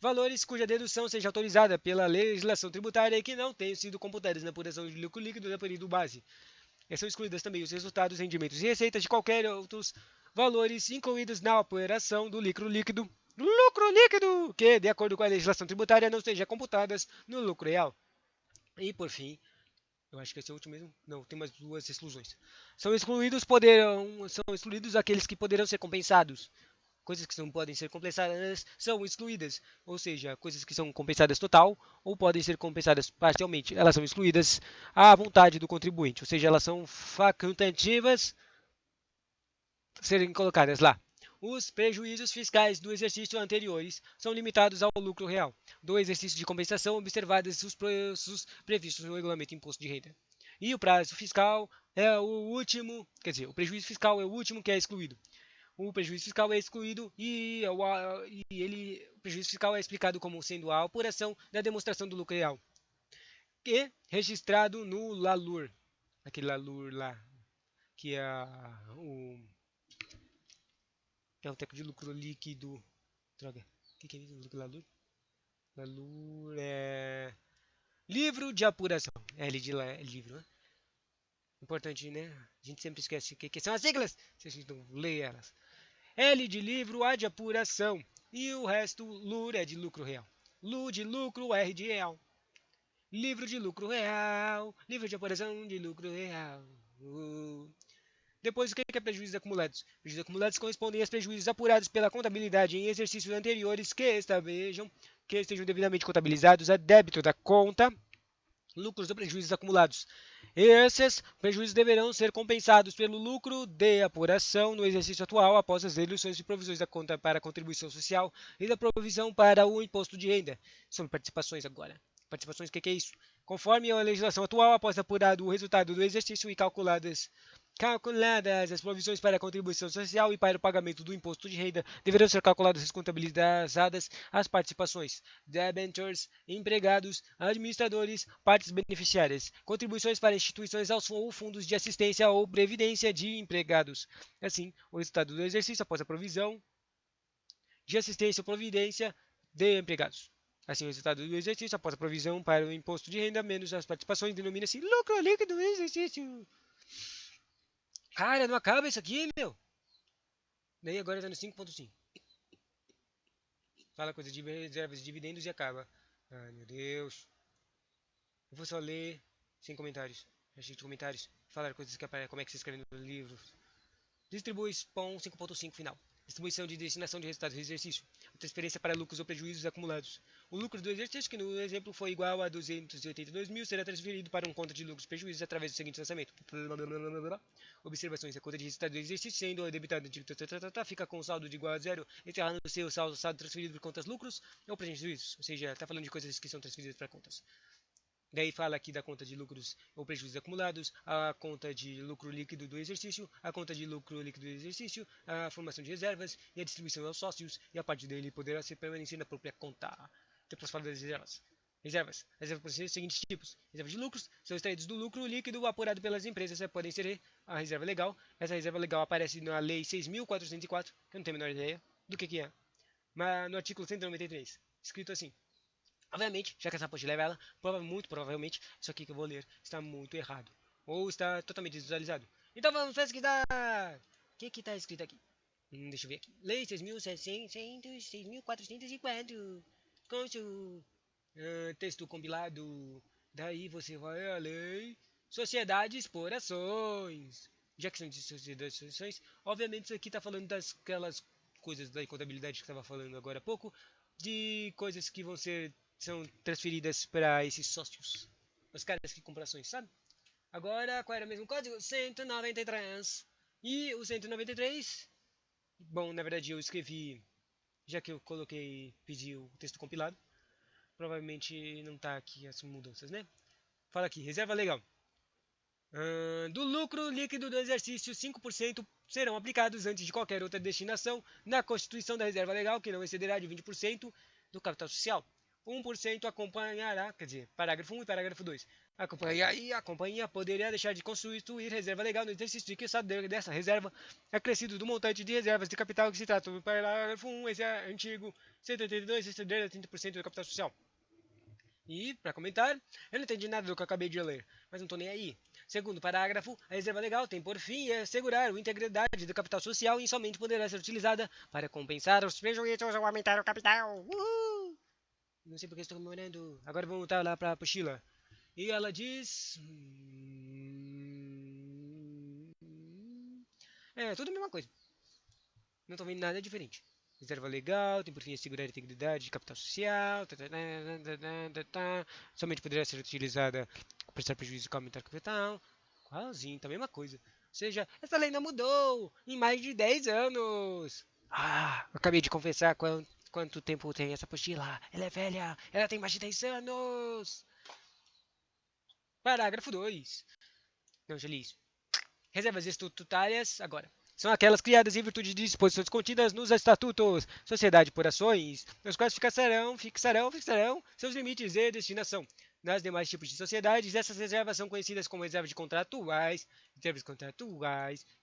Valores cuja dedução seja autorizada pela legislação tributária e que não tenham sido computadas na apuração de lucro líquido no período base. E são excluídas também os resultados, rendimentos e receitas de qualquer outros valores incluídos na apuração do lucro líquido, que, de acordo com a legislação tributária, não sejam computadas no lucro real. E, por fim, eu acho que esse é o último mesmo. Não, tem mais duas exclusões. São excluídos aqueles que poderão ser compensados. Coisas que não podem ser compensadas são excluídas. Ou seja, coisas que são compensadas total ou podem ser compensadas parcialmente. Elas são excluídas à vontade do contribuinte. Ou seja, elas são facultativas serem colocadas lá. Os prejuízos fiscais do exercício anteriores são limitados ao lucro real do exercício de compensação, observados os preços previstos no regulamento de imposto de renda. E o prazo fiscal é o último, o prejuízo fiscal é o último que é excluído. O prejuízo fiscal é excluído o prejuízo fiscal é explicado como sendo a apuração da demonstração do lucro real, e registrado no LALUR, aquele LALUR lá, que é o teco de lucro líquido. Droga. O que é isso? LALUR? LALUR é livro de apuração. L de livro, né? Importante, né? A gente sempre esquece o que são as siglas. Se a gente não lê elas. L de livro, A de apuração. E o resto, LUR é de lucro real. LU de lucro, R de real. Livro de lucro real. Livro de apuração de lucro real. Depois, o que é prejuízos acumulados? Prejuízos acumulados correspondem aos prejuízos apurados pela contabilidade em exercícios anteriores que estejam devidamente contabilizados a débito da conta, lucros ou prejuízos acumulados. Esses prejuízos deverão ser compensados pelo lucro de apuração no exercício atual após as deduções e provisões da conta para a contribuição social e da provisão para o imposto de renda. Sobre participações agora. Participações, o que é isso? Conforme a legislação atual, após apurado o resultado do exercício e calculadas as provisões para a contribuição social e para o pagamento do imposto de renda, deverão ser calculadas e contabilizadas as participações, debentures, empregados, administradores, partes beneficiárias, contribuições para instituições ou fundos de assistência ou previdência de empregados. Assim, o resultado do exercício após a provisão de assistência ou providência de empregados. Assim, o resultado do exercício após a provisão para o imposto de renda menos as participações denomina-se lucro líquido do exercício. Cara, não acaba isso aqui, meu. Daí agora tá no 5.5. Fala coisa de reservas e dividendos e acaba. Ai, meu Deus. Eu vou só ler sem comentários. Achei de comentários. Falar coisas que aparecem, como é que se escreve no livro. Distribui POM 5.5 final. Distribuição de destinação de resultados do exercício. A transferência para lucros ou prejuízos acumulados. O lucro do exercício, que no exemplo foi igual a 282 mil, será transferido para um conta de lucros e prejuízos através do seguinte lançamento. Observações. A conta de resultado do exercício, sendo debitada fica com o saldo de igual a zero, encerrando o seu saldo transferido por contas lucros ou prejuízos. Ou seja, está falando de coisas que são transferidas para contas. Daí fala aqui da conta de lucros ou prejuízos acumulados, a conta de lucro líquido do exercício, a conta de lucro líquido do exercício, a formação de reservas e a distribuição aos sócios, e a parte dele poderá ser permanecer na própria conta. Depois fala das reservas. Reservas. Reservas podem ser os seguintes tipos. Reservas de lucros são extraídos do lucro líquido apurado pelas empresas. Podem ser a reserva legal. Essa reserva legal aparece na Lei 6.404, que eu não tenho a menor ideia do que é. Mas no artigo 193, escrito assim. Obviamente, já que essa apostila é ela, muito provavelmente, isso aqui que eu vou ler está muito errado. Ou está totalmente desatualizado. Então vamos pesquisar! O que está escrito aqui? Deixa eu ver aqui. Lei 6.404. Consul. Texto compilado. Daí você vai a lei. Sociedades por ações. Já que são de sociedades por ações, obviamente isso aqui está falando daquelas coisas da contabilidade que estava falando agora há pouco. De coisas que vão ser são transferidas para esses sócios, os caras que compram ações, sabe? Agora, qual era o mesmo código? 193. E o 193, bom, na verdade eu escrevi, já que eu pedi o texto compilado, provavelmente não está aqui as mudanças, né? Fala aqui, reserva legal. Do lucro líquido do exercício, 5% serão aplicados antes de qualquer outra destinação na constituição da reserva legal, que não excederá de 20% do capital social. 1% acompanhará, quer dizer, parágrafo 1 e parágrafo 2. A companhia poderá deixar de constituir reserva legal no exercício de que o estado dessa reserva é crescido do montante de reservas de capital que se trata do parágrafo 1, esse é antigo 182, exceder a 30% do capital social. E, para comentar, eu não entendi nada do que eu acabei de ler, mas não estou nem aí. Segundo parágrafo, a reserva legal tem por fim assegurar a integridade do capital social e somente poderá ser utilizada para compensar os prejuízos ou aumentar o capital. Uhul! Não sei porque estou comemorando. Agora vamos voltar lá para a apostila. E ela diz... tudo a mesma coisa. Não estou vendo nada diferente. Reserva legal, tem por fim assegurar a integridade de capital social. Somente poderá ser utilizada para prestar prejuízo e aumentar o capital. Qualzinho, tá a mesma coisa. Ou seja, essa lei não mudou em mais de 10 anos. Acabei de confessar quanto tempo tem essa apostila. Ela é velha, ela tem mais de 10 anos. Parágrafo 2. Não, já li isso. Reservas estatutárias, agora. São aquelas criadas em virtude de disposições contidas nos estatutos, sociedade por ações, os quais fixarão seus limites de destinação. Nas demais tipos de sociedades, essas reservas são conhecidas como reservas contratuais, que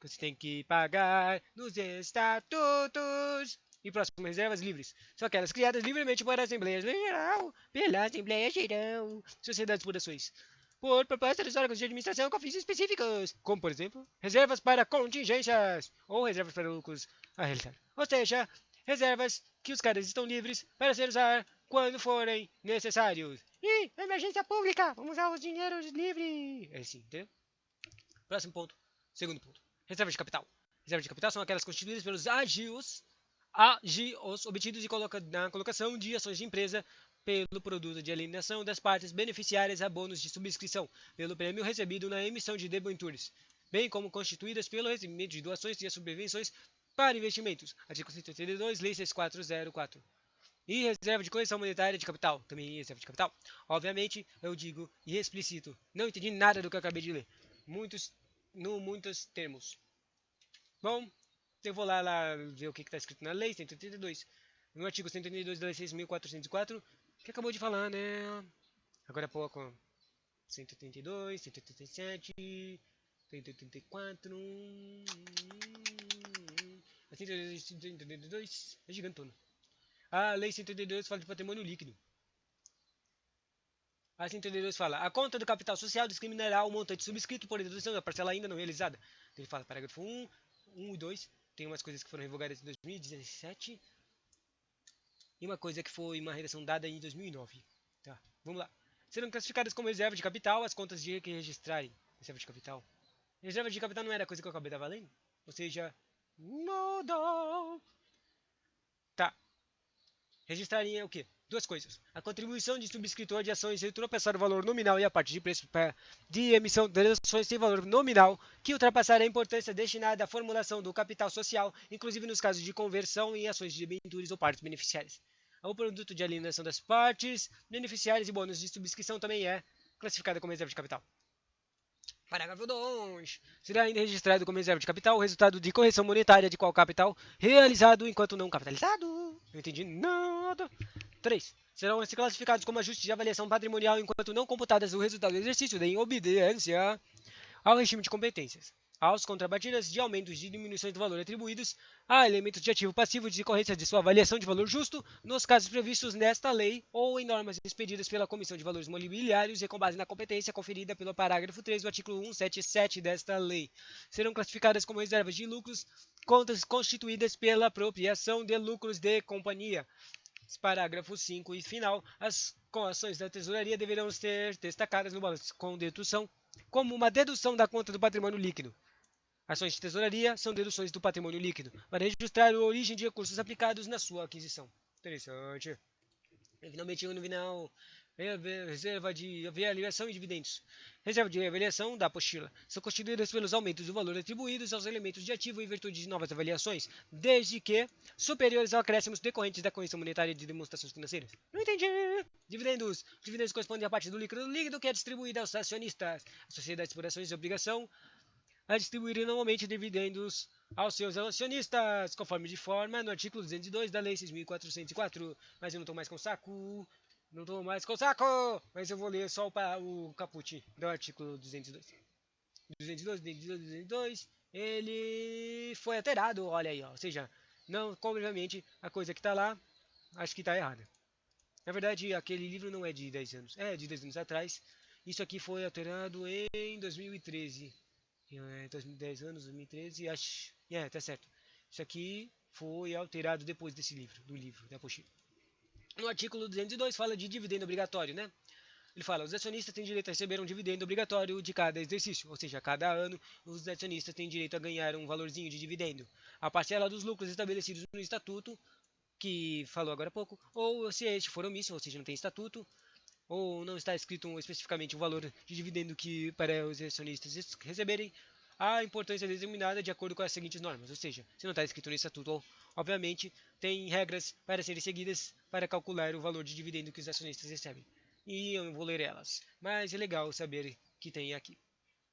você tem que pagar nos estatutos. E próximo, reservas livres. São aquelas criadas livremente por Assembleia Geral, pela Assembleia Geral, sociedades por ações por proposta dos órgãos de administração com fins específicos, como, por exemplo, reservas para contingências ou reservas para lucros a realizar. Ou seja, reservas que os caras estão livres para ser usar quando forem necessários. E emergência pública, vamos usar os dinheiros livres. É assim, entendeu? Próximo ponto. Segundo ponto. Reservas de capital. Reservas de capital são aquelas constituídas pelos agios obtidos na colocação de ações de empresa pelo produto de alienação das partes beneficiárias a bônus de subscrição, pelo prêmio recebido na emissão de debentures, bem como constituídas pelo recebimento de doações e subvenções para investimentos. Artigo 182, Lei 6404. E reserva de correção monetária de capital, também reserva de capital. Obviamente, eu digo e explicito. Não entendi nada do que eu acabei de ler. Muitos termos. Bom, eu vou lá ver o que está escrito na lei 182. No artigo 182 da lei 6.404, que acabou de falar, né? Agora há pouco. 182, 187, 184. A 182 é gigantona. A lei 182 fala de patrimônio líquido. A 182 fala: a conta do capital social discriminará o montante subscrito por dedução da parcela ainda não realizada. Ele fala, parágrafo 1, 1 e 2. Tem umas coisas que foram revogadas em 2017 e uma coisa que foi uma redação dada em 2009. Tá, vamos lá. Serão classificadas como reserva de capital as contas de que registrarem reserva de capital. Reserva de capital não era a coisa que eu acabei de lendo? Ou seja, nada. Tá. Registrarem é o quê? Duas coisas. A contribuição de subscritor de ações se ultrapassar o valor nominal e a parte de preço de emissão de ações sem valor nominal que ultrapassar a importância destinada à formulação do capital social, inclusive nos casos de conversão em ações de debentures ou partes beneficiárias. O produto de alienação das partes beneficiárias e bônus de subscrição também é classificada como reserva de capital. Parágrafo 2. Será ainda registrado como reserva de capital o resultado de correção monetária de qual capital realizado enquanto não capitalizado. Não entendi nada. 3. Serão classificados como ajuste de avaliação patrimonial enquanto não computadas o resultado do exercício em obediência ao regime de competências, aos contrapartidas de aumentos e diminuições do valor atribuídos a elementos de ativo passivo de decorrência de sua avaliação de valor justo nos casos previstos nesta lei ou em normas expedidas pela Comissão de Valores Mobiliários e com base na competência conferida pelo parágrafo 3 do artigo 177 desta lei. Serão classificadas como reservas de lucros contas constituídas pela apropriação de lucros de companhia. Parágrafo 5 e final, as ações da tesouraria deverão ser destacadas no balanço com dedução como uma dedução da conta do patrimônio líquido. Ações de tesouraria são deduções do patrimônio líquido para registrar a origem de recursos aplicados na sua aquisição. Interessante. E finalmente, no final, reserva de avaliação e dividendos. Reserva de avaliação da apostila. São constituídas pelos aumentos do valor atribuídos aos elementos de ativo em virtude de novas avaliações, desde que superiores a acréscimos decorrentes da correção monetária de demonstrações financeiras. Não entendi. Dividendos. Dividendos correspondem à parte do líquido que é distribuída aos acionistas. As sociedades por ações de obrigação a distribuir anualmente dividendos aos seus acionistas, conforme de forma no artigo 202 da Lei 6.404. Mas eu não estou mais com saco. Não estou mais com saco! Mas eu vou ler só o caput do artigo 202. 202, ele foi alterado, olha aí, ó. Ou seja, não, obviamente, a coisa que está lá, acho que está errada. Na verdade, aquele livro não é de 10 anos, é de 10 anos atrás. Isso aqui foi alterado em 2013. 10 anos, 2013, acho. Tá certo. Isso aqui foi alterado depois desse livro, do livro da apostila. No artigo 202 fala de dividendo obrigatório, né? Ele fala, os acionistas têm direito a receber um dividendo obrigatório de cada exercício, ou seja, a cada ano os acionistas têm direito a ganhar um valorzinho de dividendo. A parcela dos lucros estabelecidos no estatuto, que falou agora há pouco, ou se este for omisso, ou seja, não tem estatuto, ou não está escrito especificamente o valor de dividendo que para os acionistas receberem, a importância é determinada de acordo com as seguintes normas, ou seja, se não está escrito no estatuto, obviamente, tem regras para serem seguidas para calcular o valor de dividendo que os acionistas recebem. E eu não vou ler elas, mas é legal saber que tem aqui.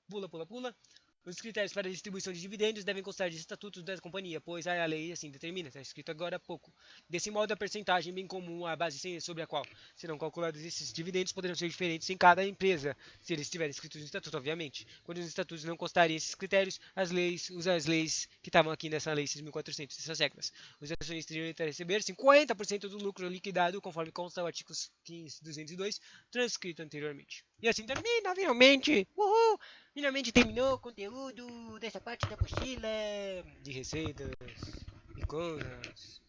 Pula, pula, pula. Os critérios para a distribuição de dividendos devem constar de estatutos da companhia, pois a lei assim determina, está escrito agora há pouco. Desse modo, a percentagem bem comum, a base sobre a qual serão calculados esses dividendos poderão ser diferentes em cada empresa, se eles estiverem escritos no estatuto, obviamente. Quando os estatutos não constarem esses critérios, as leis que estavam aqui nessa lei 6.400, essas regras. Os acionistas devem receber 50% do lucro liquidado, conforme consta o artigo 202, transcrito anteriormente. E assim termina, finalmente! Uhul! Finalmente terminou o conteúdo dessa parte da apostila de receitas e contas.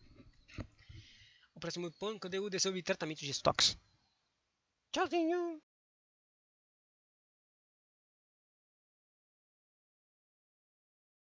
O próximo conteúdo é sobre tratamento de estoques. Tchauzinho!